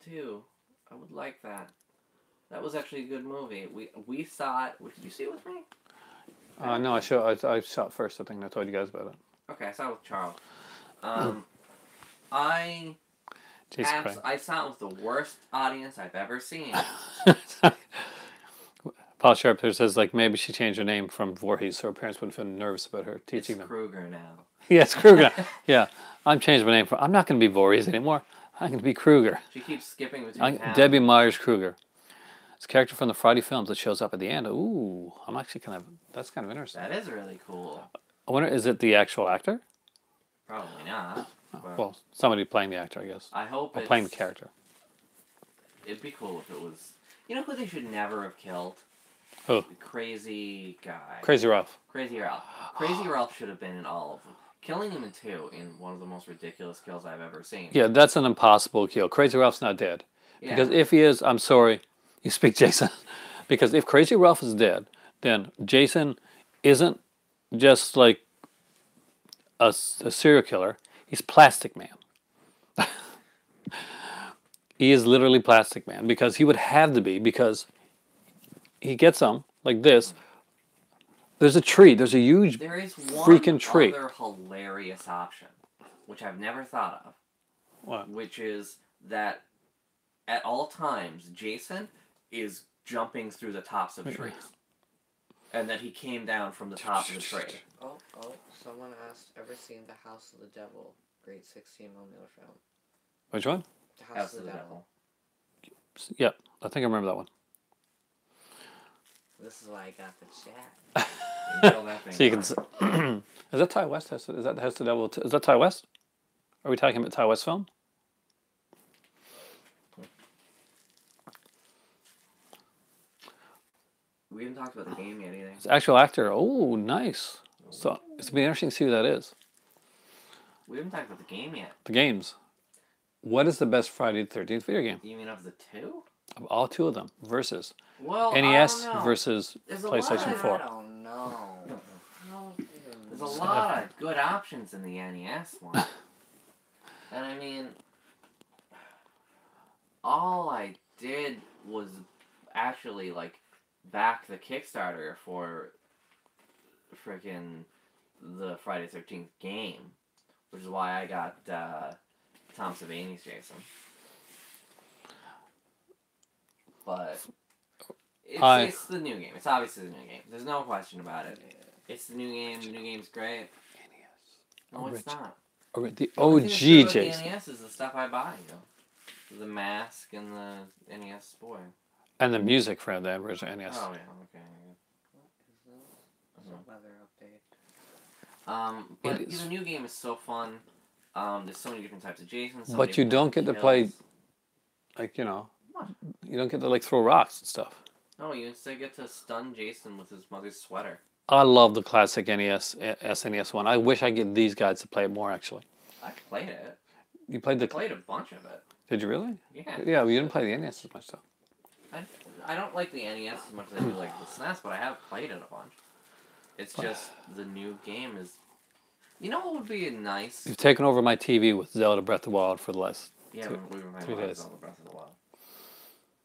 too. I would like that. That was actually a good movie. We saw it. Did you see it with me? No, I saw it first. I think I told you guys about it. Okay, I saw it with Charles. I saw it with the worst audience I've ever seen. Paul Sharp there says like maybe she changed her name from Voorhees, so her parents wouldn't feel nervous about her teaching them. Kruger now. Yes, Kruger. Yeah, I'm changing my name. I'm not going to be Voorhees anymore. I'm going to be Kruger. She keeps skipping between towns. Debbie Myers Kruger. It's a character from the Friday films that shows up at the end. Ooh, I'm actually that's kind of interesting. That is really cool. I wonder, is it the actual actor? Probably not. Well, somebody playing the actor, I guess. I hope it's... playing the character. It'd be cool if it was... You know who they should never have killed? Who? The crazy guy. Crazy Ralph. Crazy Ralph. Crazy Ralph should have been in all of them. Killing him in 2 in one of the most ridiculous kills I've ever seen. Yeah, that's an impossible kill. Crazy Ralph's not dead. Yeah. Because if he is, I'm sorry, you speak Jason. Because if Crazy Ralph is dead, then Jason isn't just like a serial killer. He's Plastic Man. He is literally Plastic Man because he would have to be, because he gets them like this. There's a tree. There's a huge freaking tree. There is one other hilarious option, which I've never thought of. What? Which is that at all times, Jason is jumping through the tops of trees. And that he came down from the top of the tree. Oh, someone asked, ever seen The House of the Devil? Great 16mm film. Which one? The House of the Devil. Yeah, I think I remember that one. This is why I got the chat. So you can. Is that Ty West? Is that the House of the Devil? Is that Ty West? Are we talking about Ty West film? We haven't talked about the game yet either. It's actual actor. Oh, nice. So it's gonna be interesting to see who that is. We haven't talked about the game yet. The games. What is the best Friday the 13th video game? You mean of the 2? Of all 2 of them versus NES versus PlayStation 4. I don't know. There's a lot of good options in the NES one. And I mean, all I did was actually like back the Kickstarter for frickin' the Friday the 13th game, which is why I got Tom Savini's Jason. But it's the new game. It's obviously the new game. There's no question about it. It's the new game. The new game's great. No, it's not. The OG Jason. The NES is the stuff I buy. You know? The mask and the NES boy. And the music for the original NES. Oh yeah, okay. What is this? Weather update. But the new game is so fun. There's so many different types of Jasons. But you don't get to play, like, you know, you don't get to like throw rocks and stuff. No, you instead get to stun Jason with his mother's sweater. I love the classic NES, SNES one. I wish I could get these guys to play it more, actually. I played it. You played I played a bunch of it. Did you really? Yeah. Yeah, well, you didn't play the NES as much, though. I don't like the NES as much as I do like the SNES, but I have played it a bunch. It's just the new game is... You know what would be nice? You've taken over my TV with Zelda Breath of the Wild for the last we were playing Zelda Breath of the Wild.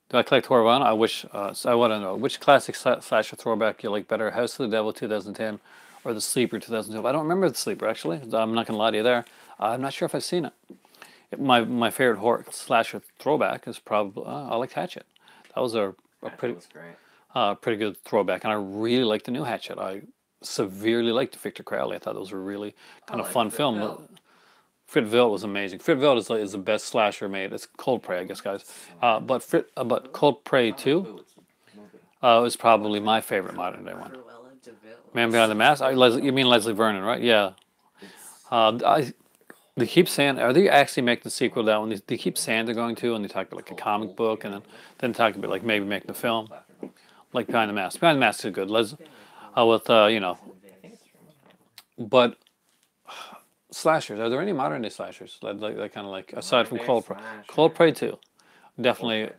Do I collect horror vinyl? I wish, I want to know, which classic slasher throwback you like better, House of the Devil 2010 or The Sleeper 2012? I don't remember The Sleeper, actually. I'm not going to lie to you there. I'm not sure if I've seen it. My favorite horror slasher throwback is probably, I like Hatchet. That was a pretty good throwback, and I really like the new Hatchet. I severely liked Victor Crowley. I thought it was a really kind of fun film. Fritville was amazing. Fritville is the best slasher made. It's Cold Prey, I guess, guys. But Cold Prey 2 is probably my favorite modern day one. Man Behind the Mask? You mean Leslie Vernon, right? Yeah. They keep saying, are they actually making the sequel to that one? They keep saying they're going to, and they talk about like a comic book, and then talk about like maybe making a film, like Behind the Mask. Behind the Mask is good. With you know, but slashers. Are there any modern day slashers? Like kind of like aside from Cold Prey. Cold Prey 2, definitely.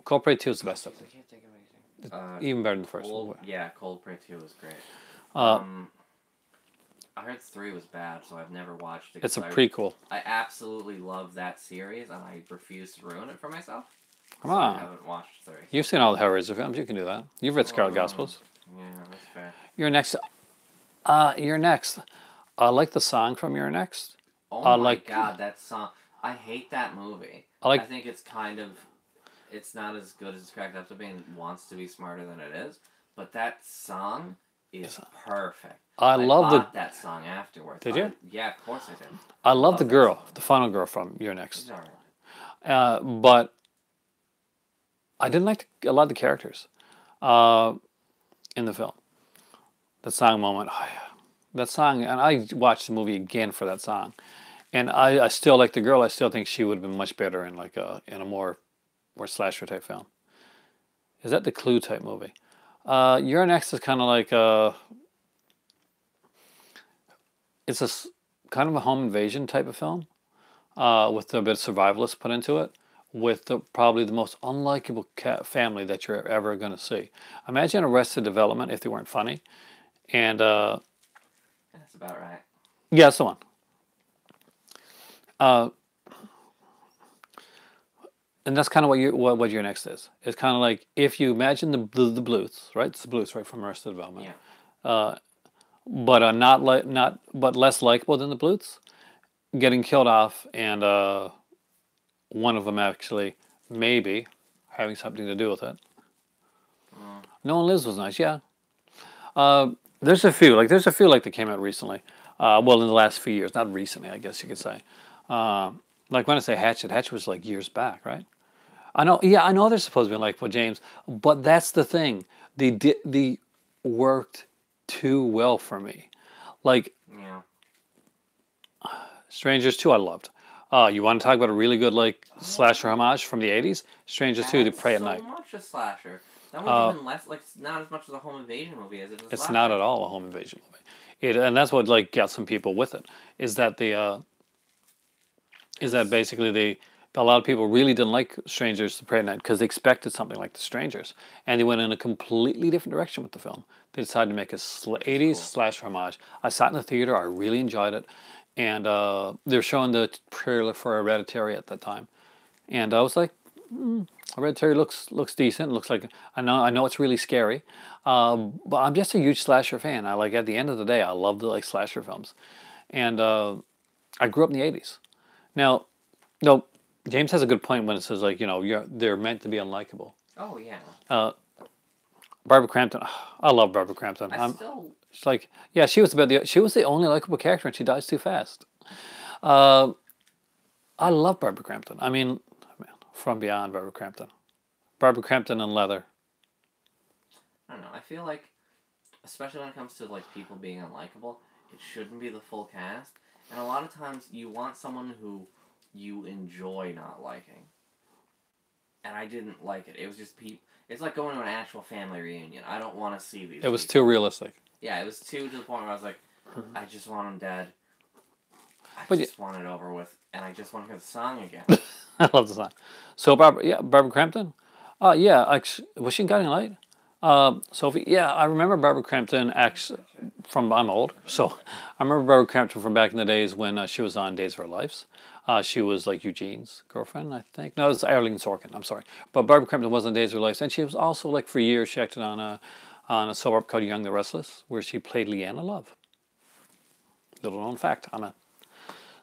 Cold Prey 2 is the best of them. Even better than the first one. Yeah, Cold Prey 2 was great. I heard 3 was bad, so I've never watched it. It's a prequel. I absolutely love that series, and I refuse to ruin it for myself. Come So I on. haven't watched 3. You've seen all the Hellraiser films. You can do that. You've read Scarlet Gospels. Yeah, that's fair. You're next. You're next. I like the song from You're Next. Oh my god, that song. I hate that movie. I think it's kind of... It's not as good as it's cracked up to be and wants to be smarter than it is. But that song is perfect. I bought that song afterwards. Did you? Yeah, of course I did. I love the girl, the final girl from You're Next. But I didn't like a lot of the characters in the film. The song moment. Oh, yeah. That song, and I watched the movie again for that song. And I still like the girl. I still think she would have been much better in like in a more slasher type film. Is that the Clue type movie? Your Next is kind of like it's a kind of a home invasion type of film with a bit of survivalist put into it, with probably the most unlikable family that you're ever going to see. Imagine Arrested Development if they weren't funny, and that's about right. Yeah, that's the one. And that's kind of what Your Next is. It's kind of like if you imagine the Bluths, right? It's the Bluths, right, from Arrested Development. Yeah. But less likable than the Bluths, getting killed off, and one of them actually maybe having something to do with it. No One Lives was nice, yeah. There's a few like that came out recently. Well, in the last few years, not recently, I guess you could say. Like when I say Hatchet was like years back, right? I know they're supposed to be like James, but that's the thing. They worked too well for me. Like, yeah. Strangers 2 I loved. You want to talk about a really good like slasher homage from the 80s? Strangers 2, To Pray at Night. So much a slasher. That one's even less, like, not as much as a home invasion movie as it is a It's slasher. not at all a home invasion movie. And that's what like got some people with it. Is that basically a lot of people really didn't like Strangers to Pray at Night because they expected something like The Strangers, and they went in a completely different direction with the film. They decided to make a 80s slasher homage. I sat in the theater. I really enjoyed it, and they were showing the trailer for Hereditary at that time, and I was like, Hereditary looks decent. It looks like I know it's really scary, but I'm just a huge slasher fan. I like at the end of the day, I love the like slasher films, and I grew up in the 80s. Now, no. James has a good point when it says like they're meant to be unlikable. Oh yeah. Barbara Crampton, I love Barbara Crampton. She's like she was the only likable character and she dies too fast. I love Barbara Crampton. I mean, from beyond Barbara Crampton and leather. I don't know. I feel like, especially when it comes to like people being unlikable, it shouldn't be the full cast. And a lot of times you want someone who you enjoy not liking. And I didn't like it. It was just people. It's like going to an actual family reunion. I don't want to see these. It was too realistic. Yeah, it was too to the point where I was like, I just want them dead. But just want it over with, and I just want to hear the song again. I love the song. So Barbara Crampton. Was she in Guiding Light? Sophie, yeah, I remember Barbara Crampton I'm old, so I remember Barbara Crampton from back in the days when she was on Days of Our Lives. She was like Eugene's girlfriend, I think. No, it was Arlene Sorkin, I'm sorry. But Barbara Crampton was on Days of Our Lives, and she was also like for years she acted on a soap opera called Young the Restless, where she played Leanna Love. Little known fact, I'm a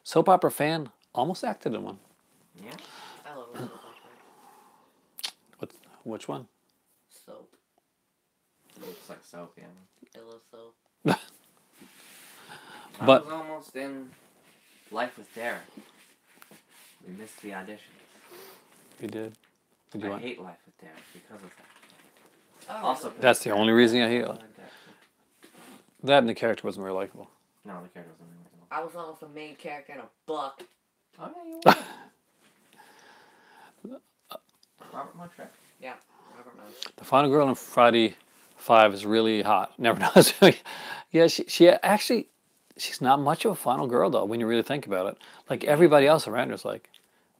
soap opera fan, almost acted in one. Yeah, I love soap opera. Which one? Soap. It looks like soap, yeah. I love soap. I was almost in Life with Derek. We missed the audition. You did? I hate Life with Derek because of that. Oh, Also, that's the only reason I hate it. That and the character wasn't very likable. No, the character wasn't very likable. I was almost the main character in a book. Oh yeah, you were. Robert Montreux. Yeah, Robert Montreux. The final girl in Friday 5 is really hot. Never knows. Yeah, she actually, she's not much of a final girl though when you really think about it. Like everybody else around her is like,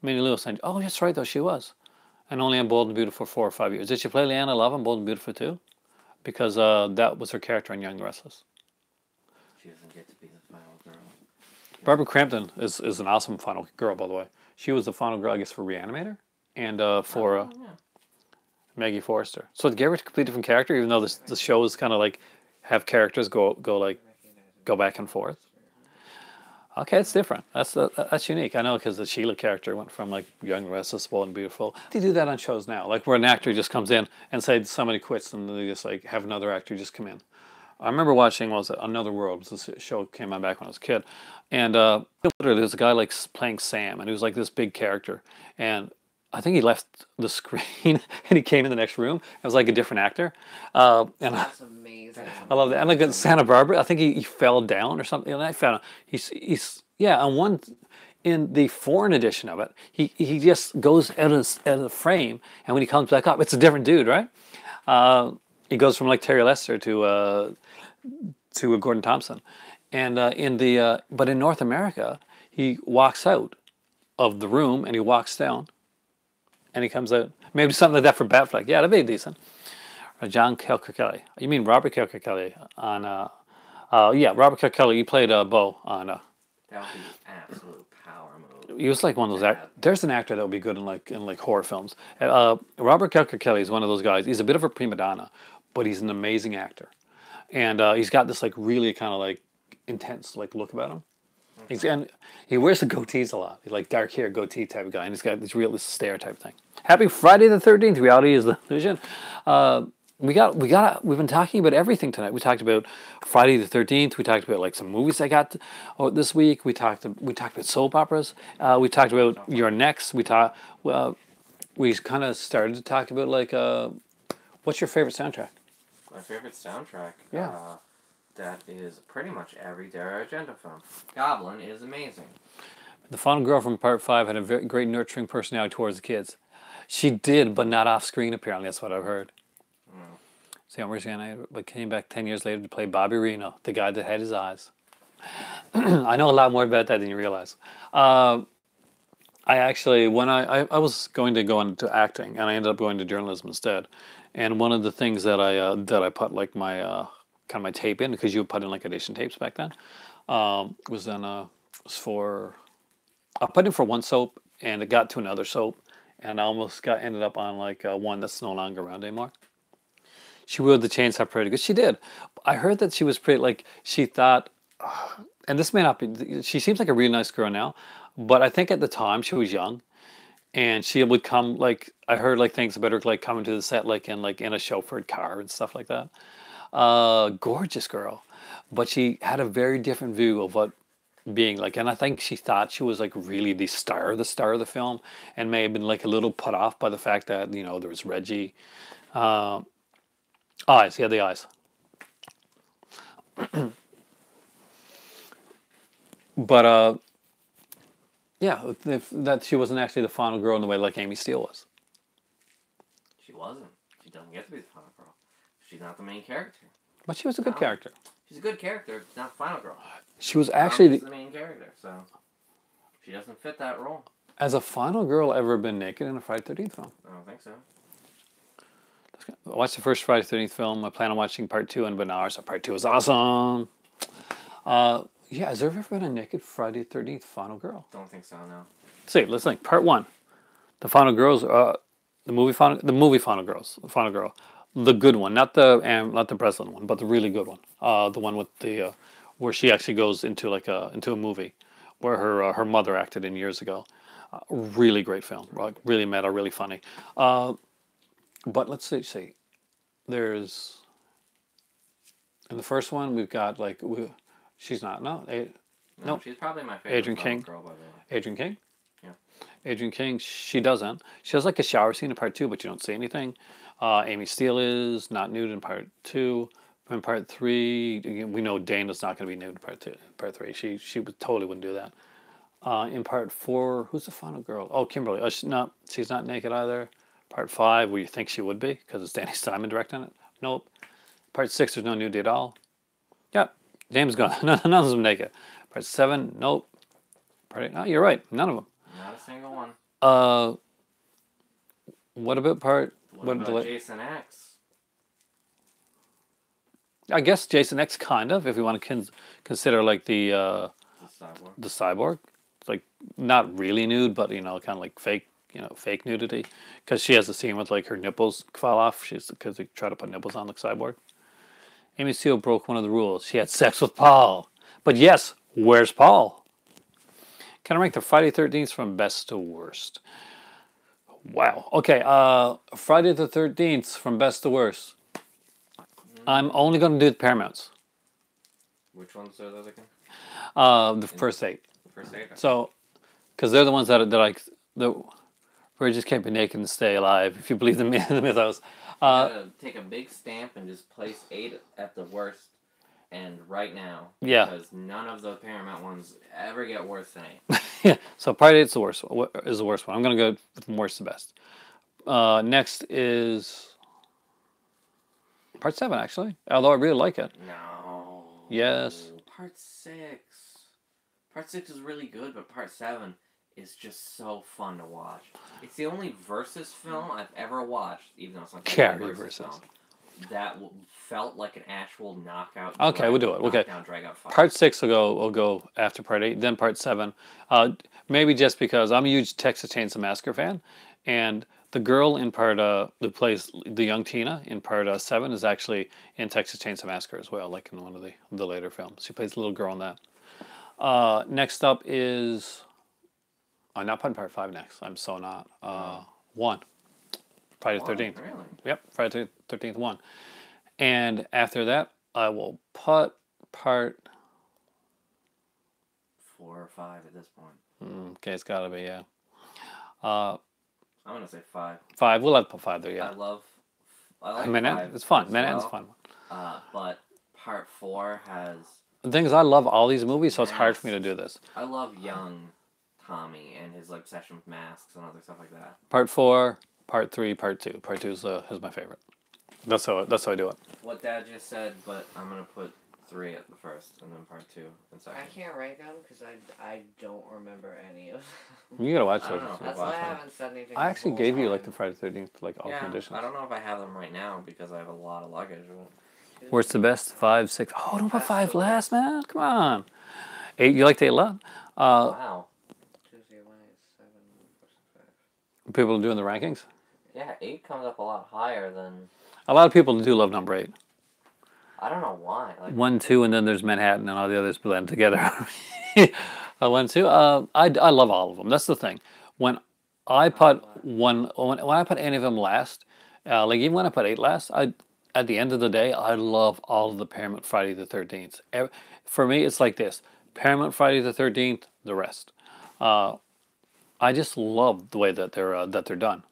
Minnie Lewis saying, "Oh, that's right though, she was," and only on Bold and Beautiful for 4 or 5 years. Did she play Leanna Love on Bold and Beautiful too? Because that was her character on Young and the Restless. She doesn't get to be the final girl. Barbara Crampton is an awesome final girl, by the way. She was the final girl, I guess, for Reanimator. and for Yeah. Maggie Forrester. So they gave her a completely different character, even though the show is kind of like have characters go back and forth. Okay, it's different. That's unique. I know because the Sheila character went from like young, restless, bold, and beautiful. They do that on shows now, like where an actor just comes in and say somebody quits, and they just like have another actor just come in. I remember watching what was it, Another World. This show came on back when I was a kid, and literally there's a guy like playing Sam, and he was like this big character, and I think he left the screen and he came in the next room. It was like a different actor, and That's amazing. I love that. And like in Santa Barbara, I think he fell down or something. And I found he's yeah. On one in the foreign edition of it, he just goes out of the frame, and when he comes back up, it's a different dude, right? He goes from like Terry Lester to Gordon Thompson, and but in North America, he walks out of the room and he walks down, and he comes out. Maybe something like that for Batfleck. Yeah, that'd be decent. John Kelly. You mean Robert Kelly on? Yeah, Robert Kelly. He played Bo on. That would be absolute power move. He was like one of those. There's an actor that would be good in like horror films. Robert Kelly is one of those guys. He's a bit of a prima donna, but he's an amazing actor, and he's got this like really kind of like intense like look about him. And he wears the goatees a lot. He's like dark hair goatee type of guy, and he's got this real stare type thing. Happy Friday the 13th. Reality is the illusion. We've been talking about everything tonight. We talked about Friday the 13th. We talked about like some movies I got this week. We talked about soap operas. We talked about Your Next. We kind of started to talk about like what's your favorite soundtrack? My favorite soundtrack? Yeah. That is pretty much every Dario Argento film. Goblin is amazing. The final girl from part 5 had a very great nurturing personality towards the kids. She did, but not off screen apparently. That's what I've heard. Sam Worthington came back 10 years later to play Bobby Reno, the guy that had his eyes. I know a lot more about that than you realize. I actually, when I was going to go into acting, and I ended up going to journalism instead. And one of the things that I put like my kind of my tape in, because you would put in like audition tapes back then, was for I put in for one soap, and it got to another soap, and I almost ended up on like one that's no longer around anymore. She wielded the chainsaw pretty good. She did. I heard that she was pretty, like, she thought, and this may not be, she seems like a really nice girl now, but I think at the time she was young, and she would come, like, I heard, like, things about her, like, coming to the set, like, in a chauffeured car and stuff like that. Gorgeous girl. But she had a very different view of what being like, and I think she thought she was, like, really the star of the film, and may have been, like, a little put off by the fact that, you know, there was Reggie, eyes, yeah, the eyes. But yeah, that she wasn't actually the final girl in the way like Amy Steele was. She wasn't. She doesn't get to be the final girl. She's not the main character. But she was a good character. She's a good character, not the final girl. She was actually the main character, so she doesn't fit that role. Has a final girl ever been naked in a Friday the 13th film? I don't think so. I watched the first Friday the 13th film. I plan on watching part 2 in Benar, so part 2 is awesome. Yeah, has there ever been a naked Friday the 13th final girl? Don't think so, no. Let's think. Part 1. The final girls, the movie final girls, the final girl. The good one, not the Breslin one, but the really good one. The one with the, where she actually goes into like into a movie where her mother acted in years ago. Really great film. Like, really meta, really funny. But let's see. There's in the first one we've got like she's not no. She's probably my favorite. Adrian King. Girl, by the way. Adrian King. Yeah. Adrian King. She doesn't. She has like a shower scene in part 2, but you don't see anything. Amy Steele is not nude in part 2. In part 3, we know Dana's not going to be nude in part 2. Part 3, she totally wouldn't do that. In part 4, who's the final girl? Oh, Kimberly. Oh, she's not naked either. Part 5, where you think she would be, because it's Danny Simon directing it. Nope. Part 6, there's no nudity at all. Yep. James Gunn. None of them naked. Part 7, nope. Part 8, no, you're right. None of them. Not a single one. What about part... What about Jason X? I guess Jason X, kind of, if you want to consider, like, the cyborg. The cyborg. It's, like, not really nude, but, you know, kind of like fake fake nudity, because she has a scene with like her nipples fall off. Because they try to put nipples on the cyborg. Amy Seal broke one of the rules. She had sex with Paul. But yes, where's Paul? Can I rank the Friday 13th from best to worst? Wow. Okay. Friday the 13th from best to worst. I'm only going to do the Paramounts. Which ones are those again? The first 8. The first 8? So, because they're the ones where you just can't be naked and stay alive, if you believe the mythos. You gotta take a big stamp and just place 8 at the worst, and right now. Yeah. Because none of the Paramount ones ever get worse than 8. Yeah. So part 8 is the worst. Is the worst one. I'm gonna go from worst to best. Next is part 7, actually. Although I really like it. No. Yes. Part 6. Part 6 is really good, but part 7 is just so fun to watch. It's the only Versus film I've ever watched, even though it's not Carry Versus Versus. film, that felt like an actual knockout. Okay, we'll do it. Okay. Drag out fight. Part 6 will go after part 8, then part 7. Maybe just because I'm a huge Texas Chainsaw Massacre fan, and the girl in part who plays the young Tina in part 7 is actually in Texas Chainsaw Massacre as well, like in one of the later films. She plays the little girl in that. Next up is I'm not putting part 5 next. I'm so not. 1. Friday the 13th. Really? Yep, Friday the 13th 1. And after that, I will put part 4 or 5 at this point. Okay, it's gotta be, yeah. I'm gonna say 5. 5. We'll have to put 5 there, yeah. I like Manhattan, 5. it's fun. as Manhattan's well. fun. But part 4 has. The thing is, I love all these movies, so it's hard for me to do this. I love young Tommy and his obsession with masks and other stuff like that. Part 4, part 3, part 2. Part 2 is my favorite. That's how I do it. What Dad just said, but I'm gonna put 3 at the first, and then part 2 and second. I can't rank them because I don't remember any of them. You gotta watch I those. don't know. That's why I haven't said anything. I actually gave you like the the. Friday the 13th, like all Yeah, conditions. I don't know if I have them right now because I have a lot of luggage. Where's the best? 5, 6. Oh, don't put That's 5 the last, man. Come on. 8. You liked 8 a lot. Wow. Tuesday, Wednesday, 7, 5. People are doing the rankings. Yeah, 8 comes up a lot higher than. A lot of people do love number 8. I don't know why. Like 1, 2, and then there's Manhattan, and all the others blend together. 1, 2. I love all of them. That's the thing. When I put when I put any of them last, like even when I put 8 last, at the end of the day, I love all of the Paramount Friday the 13th. For me, it's like this: Paramount Friday the 13th, the rest. I just love the way that they're done.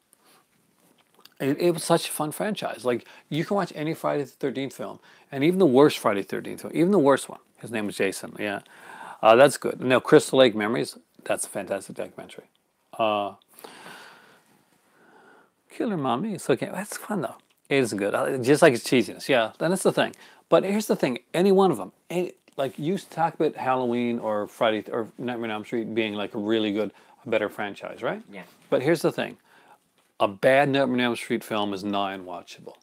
It was such a fun franchise. Like, you can watch any Friday the 13th film, and even the worst Friday the 13th film, even the worst one. His name was Jason, yeah. That's good. Now, Crystal Lake Memories, that's a fantastic documentary. Killer Mommy, it's okay. That's fun, though. It is good. Just like its cheesiness, yeah. That's the thing. But here's the thing. Any one of them, like, you talk about Halloween or Friday or Nightmare on Elm Street being, like, a really good, a better franchise, right? Yeah. But here's the thing. A bad Nightmare on Elm Street film is non-watchable.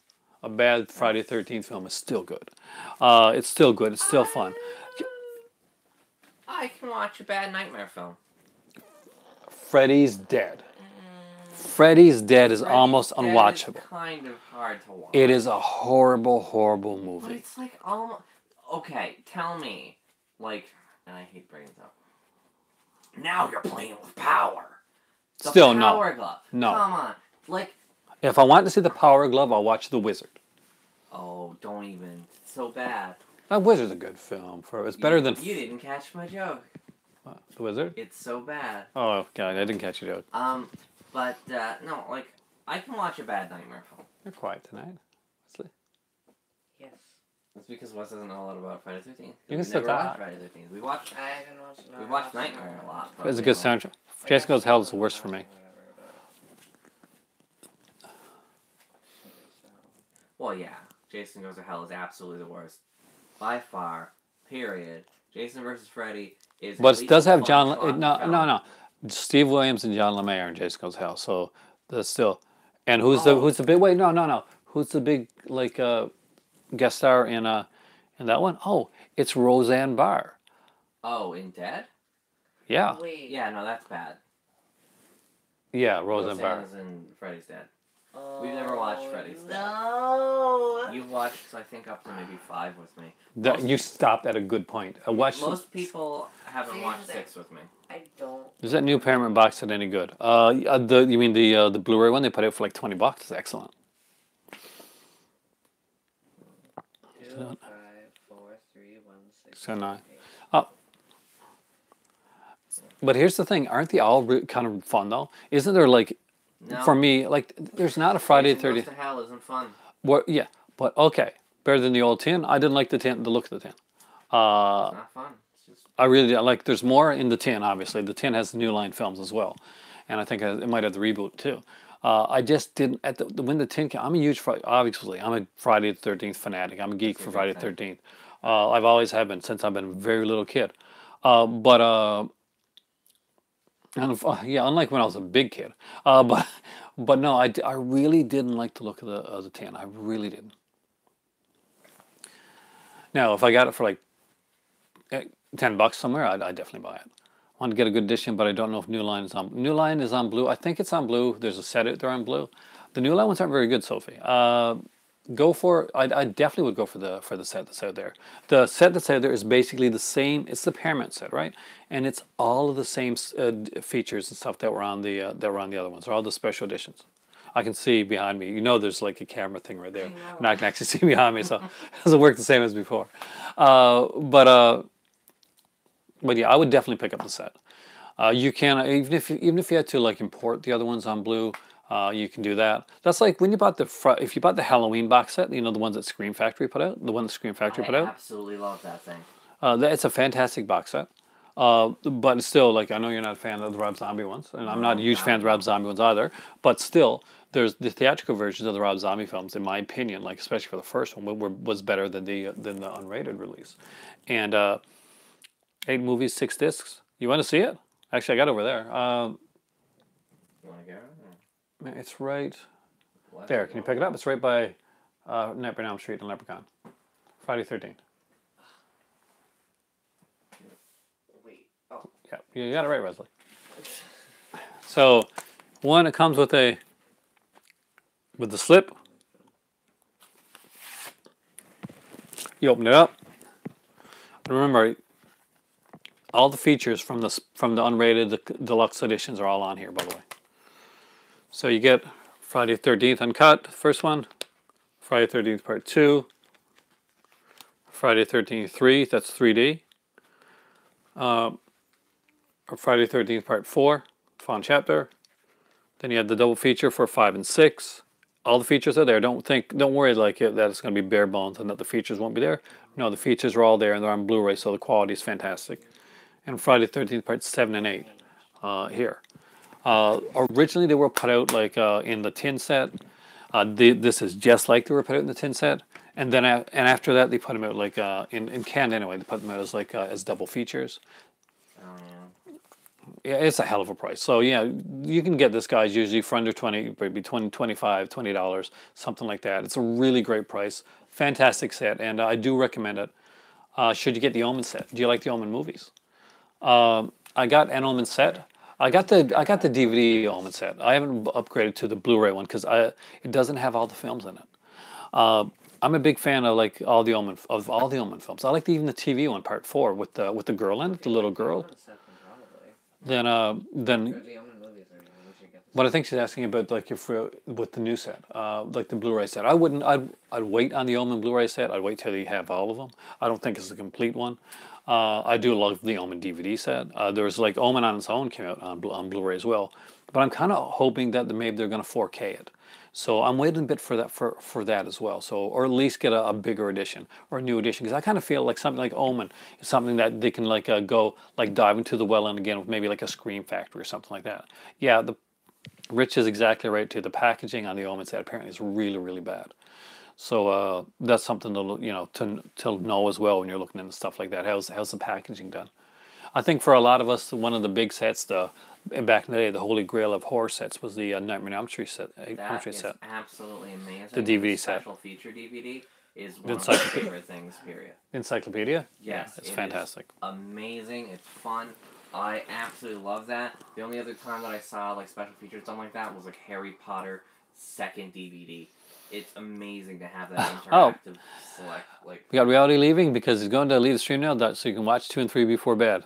A bad Friday the 13th film is still good. It's still good. It's still fun. I can watch a bad nightmare film. Freddy's Dead. Freddy's Dead is almost Dead unwatchable. Is kind of hard to watch. It is a horrible, horrible But movie. it's like almost. Okay, tell me, like, and I hate bringing this up. Now you're playing with power. The Still, no. Power Glove. No. Come on, like. If I want to see the Power Glove, I'll watch The Wizard. Oh, don't even. It's so bad. That Wizard's a good film. It's better than... You didn't catch my joke. The Wizard? It's so bad. Oh, God, I didn't catch your joke. But, no, like, I can watch a bad nightmare film. You're quiet tonight. Wesley. Yes. It's because Wes doesn't know a lot about Friday the 13th. You can We still never watched talk. Friday the 13th. We watched I didn't watch. Nightmare a lot. but It's a we good don't- soundtrack. Jason Goes to Hell is the worst for me. Well, yeah. Jason Goes to Hell is absolutely the worst. By far. Period. Jason versus Freddy is. at But it least does a have fun John... fun No, film. no, no. Steve Williams and John LeMay are in Jason Goes to Hell, so that's still... And who's the big... Wait, no. Who's the big, like, guest star in that one? Oh, it's Roseanne Barr. Oh, in Dead? Yeah. Wait. Yeah, no, that's bad. Yeah, Roseanne Barr. Roseanne's and Freddy's dad. We've never watched Freddy's dad. No. You've watched, I think, up to maybe 5 with me. You stopped at a good point. I watched. Most people haven't watched 6 with me. I don't. Is that new Paramount box set any good? You mean the Blu-ray one they put out for like $20? It's excellent. 2, 5, 4, 3, 1, 6. So 9. But here's the thing: aren't they all kind of fun though? Isn't there like, No. for me, like there's not a Friday the Jason 30th. Goes to Hell isn't fun. Well, yeah, but okay, better than the old tin. I didn't like the tin, the look of the tin. It's not fun. It's just... I really did. Like. There's more in the tin. Obviously, the tin has the New Line films as well, and I think it might have the reboot too. I just didn't when the tin came. I'm a huge obviously. I'm a Friday the 13th fanatic. I'm a geek for Friday the 13th. I've always have been since I've been a very little kid. Yeah, unlike when I was a big kid. But no, I really didn't like the look of the tin. I really didn't. Now, if I got it for like $10 somewhere, I'd definitely buy it. I want to get a good edition, but I don't know if New Line is on. New Line is on blue. I think it's on blue. There's a set out there on blue. The New Line ones aren't very good, Sophie. Go for. I definitely would go for the set that's out there. The set that's out there is basically the same. It's the Paramount set, right? And it's all of the same features and stuff that were on the other ones. They're all the special editions. I can see behind me. You know, there's like a camera thing right there, and I can actually see behind me, so it doesn't work the same as before. But yeah, I would definitely pick up the set. You can even if you had to like import the other ones on blue. You can do that. That's like when you bought if you bought the Halloween box set, you know, the ones that Scream Factory put out, the one that Scream Factory put out. I absolutely love that thing. It's a fantastic box set. But it's still, like, I know you're not a fan of the Rob Zombie ones, and I'm not a huge fan of the Rob Zombie ones either, but still, there's the theatrical versions of the Rob Zombie films, in my opinion, like, especially for the first one, was better than the unrated release. And 8 movies, 6 discs. You want to see it? Actually, I got it over there. You want to go? It's right there. Can you pick it up? It's right by Nightmare on Elm Street and Leprechaun. Friday 13th. Wait. Oh. Yeah, you got it right, Wesley. So, one, it comes with the slip. You open it up. And remember, all the features from the unrated, the deluxe editions are all on here, by the way. So you get Friday 13th Uncut, first one. Friday 13th Part 2. Friday 13th 3, that's 3D. Friday 13th Part 4, Fawn Chapter. Then you have the double feature for 5 and 6. All the features are there. Don't worry like that it's going to be bare bones and that the features won't be there. No, the features are all there and they're on Blu-ray, so the quality is fantastic. And Friday 13th Part 7 and 8 here. Originally they were put out like in the tin set. This is just like they were put out in the tin set. And then after that they put them out like in Canada anyway. They put them out as double features. Oh, yeah. Yeah, it's a hell of a price. So yeah, you can get this guys usually for under 20, maybe $25, $20, something like that. It's a really great price. Fantastic set, and I do recommend it. Should you get the Omen set? Do you like the Omen movies? I got an Omen set. I got the DVD Omen set. I haven't upgraded to the Blu-ray one because it doesn't have all the films in it. I'm a big fan of like all the Omen films. I like even the TV one, Part 4, with the girl in it, the little girl. Then but I think she's asking about like with the new set, like the Blu-ray set. I'd wait on the Omen Blu-ray set. I'd wait till you have all of them. I don't think it's the complete one. I do love the Omen DVD set. There was like Omen on its own came out on Blu-ray as well. But I'm kind of hoping that maybe they're going to 4K it. So I'm waiting a bit for that as well. So, or at least get a bigger edition or a new edition, because I kind of feel like something like Omen is something that they can like go like dive into the well end again with maybe like a Scream Factory or something like that. Yeah, Rich is exactly right too. The packaging on the Omen set apparently is really, really bad. So that's something to know as well when you're looking into stuff like that. How's the packaging done? I think for a lot of us, one of the big sets, back in the day, the holy grail of horror sets was the Nightmare on Elm Street set. That is absolutely amazing. The DVD set. Special feature DVD is one of my favorite things, period. Encyclopedia? Yes. It's fantastic. Amazing. It's fun. I absolutely love that. The only other time that I saw like special features something like that was like Harry Potter second DVD. It's amazing to have that interactive select like. We got Reality leaving because he's going to leave the stream now, so you can watch 2 and 3 before bed.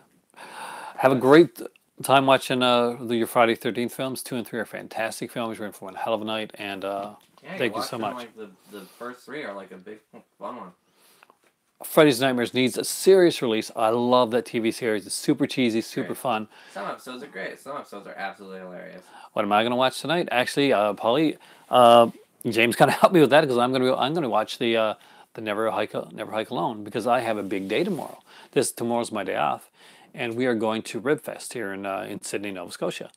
Have a great time watching your Friday 13th films. 2 and 3 are fantastic films. You're in for one hell of a night, and thank you so much. Like the first 3 are like a big fun one. Freddy's Nightmares needs a serious release. I love that TV series. It's super cheesy, super fun. Some episodes are great. Some episodes are absolutely hilarious. What am I going to watch tonight? Actually, Polly, James kind of helped me with that because I'm going to watch the Never Hike Alone because I have a big day tomorrow. Tomorrow's my day off, and we are going to Ribfest here in Sydney, Nova Scotia.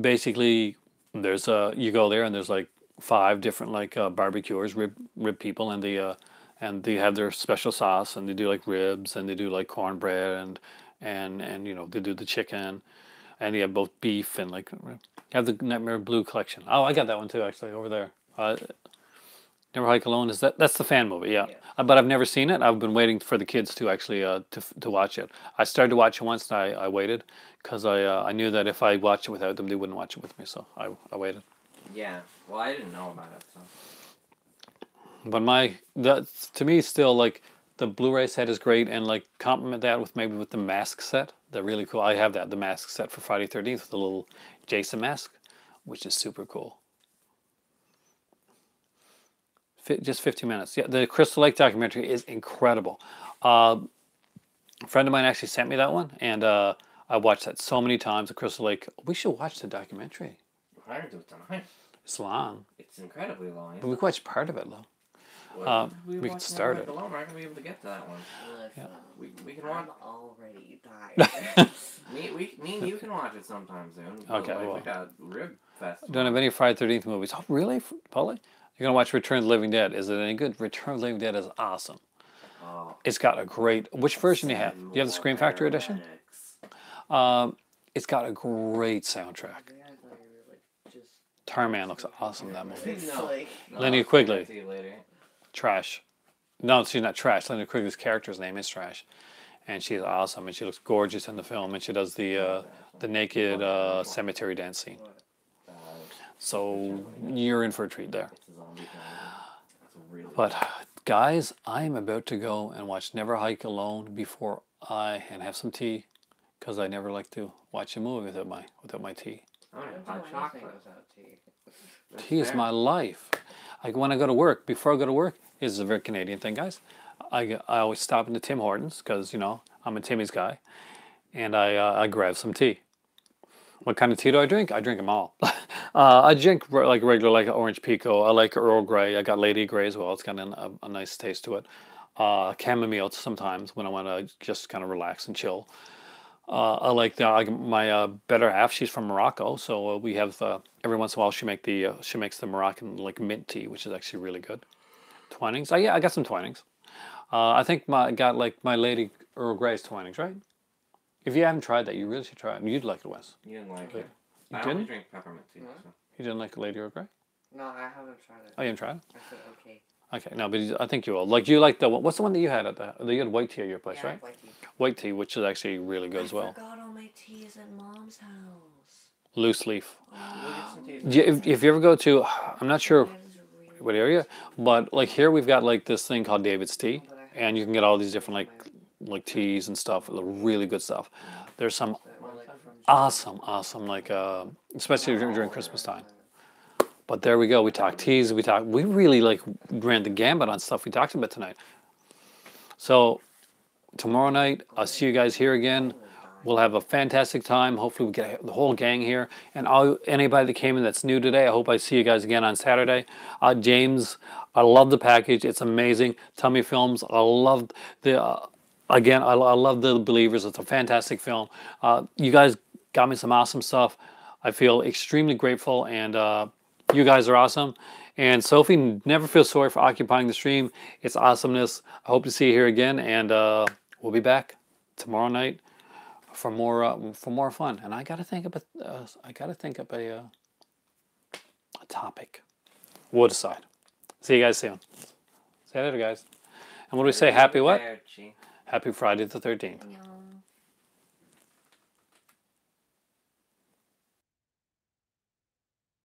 Basically, there's you go there and there's like 5 different like barbecuers, rib people, and they have their special sauce, and they do like ribs, and they do like cornbread, and you know they do the chicken, and they have both beef and like have the Nightmare Blue collection. Oh, I got that one too actually over there. Never Hike Alone that's the fan movie, yeah. But I've never seen it. I've been waiting for the kids to actually to watch it. I started to watch it once, and I waited because I knew that if I watched it without them, they wouldn't watch it with me. So I waited. Yeah, well, I didn't know about it. So. But to me still like the Blu-ray set is great, and like complement that with maybe with the mask set. They're really cool. I have the mask set for Friday 13th with the little Jason mask, which is super cool. Just 15 minutes. Yeah, the Crystal Lake documentary is incredible. A friend of mine actually sent me that one, and I watched that so many times. The Crystal Lake. We should watch the documentary. We're going to do it tonight. It's long. It's incredibly long. But we can watch part of it, though. We can start it. Alone, we're not going to be able to get to that one. Listen, We can watch. I'm already tired. me and you can watch it sometime soon. Okay, like, well. we got Rib Fest. Don't have any Friday 13th movies. Oh, really, Polly? You're going to watch Return of the Living Dead. Is it any good? Return of the Living Dead is awesome. Oh, It's got a great... Which version do you have? Do you have the Scream Factory edition? It's got a great soundtrack. Tarman looks awesome in that movie. Linnea Quigley. See you later. Trash. No, she's not trash. Linnea Quigley's character's name is Trash. And she's awesome, and she looks gorgeous in the film, and she does the naked cemetery dance scene. So you're in for a treat there. But guys, I'm about to go and watch Never Hike Alone before and have some tea, because I never like to watch a movie without my tea. I don't I have don't hot do anything chocolate. without tea. Tea is my life. Like when I go to work, before I go to work, this is a very Canadian thing, guys. I always stop into Tim Hortons because, you know, I'm a Timmy's guy, and I grab some tea. What kind of tea do I drink? I drink them all. I drink like regular, like orange pico. I like Earl Grey. I got Lady Grey as well. It's got a nice taste to it. Chamomile sometimes when I want to just kind of relax and chill. I like my better half. She's from Morocco, so we have every once in a while she makes the Moroccan like mint tea, which is actually really good. Twinings. Yeah, I got some Twinings. I think I got like my Lady Earl Grey's Twinings, right? If you haven't tried that, you really should try it. You'd like it, Wes. You didn't like You it. I didn't? only drink peppermint tea. So. You didn't like Lady Earl Grey? No, I haven't tried it. Oh, you didn't try it? I said okay. Okay, no, but I think you will. Like you like what's the one that you had you had white tea at your place, Yeah, right? white tea. White tea, which is actually really good as well. I forgot all my teas at Mom's house. Loose leaf. We'll get some tea. If you ever go to, I'm not sure That is really what area, but like here we've got like this thing called David's Tea, and you can get all these different like teas and stuff, really good stuff. There's some awesome like especially during Christmas time. But there we go. We talked teas. We really like ran the gambit on stuff we talked about tonight. So tomorrow night I'll see you guys here again. We'll have a fantastic time. Hopefully we get the whole gang here. And anybody that came in that's new today, I hope I see you guys again on Saturday. James, I love the package. It's amazing. Tummy Films, I love the... Again, I love The Believers. It's a fantastic film. You guys got me some awesome stuff. I feel extremely grateful, and you guys are awesome. And Sophie, never feel sorry for occupying the stream. It's awesomeness. I hope to see you here again, and we'll be back tomorrow night for more fun. And I gotta think of a topic. We'll decide. See you guys soon. See you later, guys. And what do we say? Happy what? Happy Friday the 13th. No.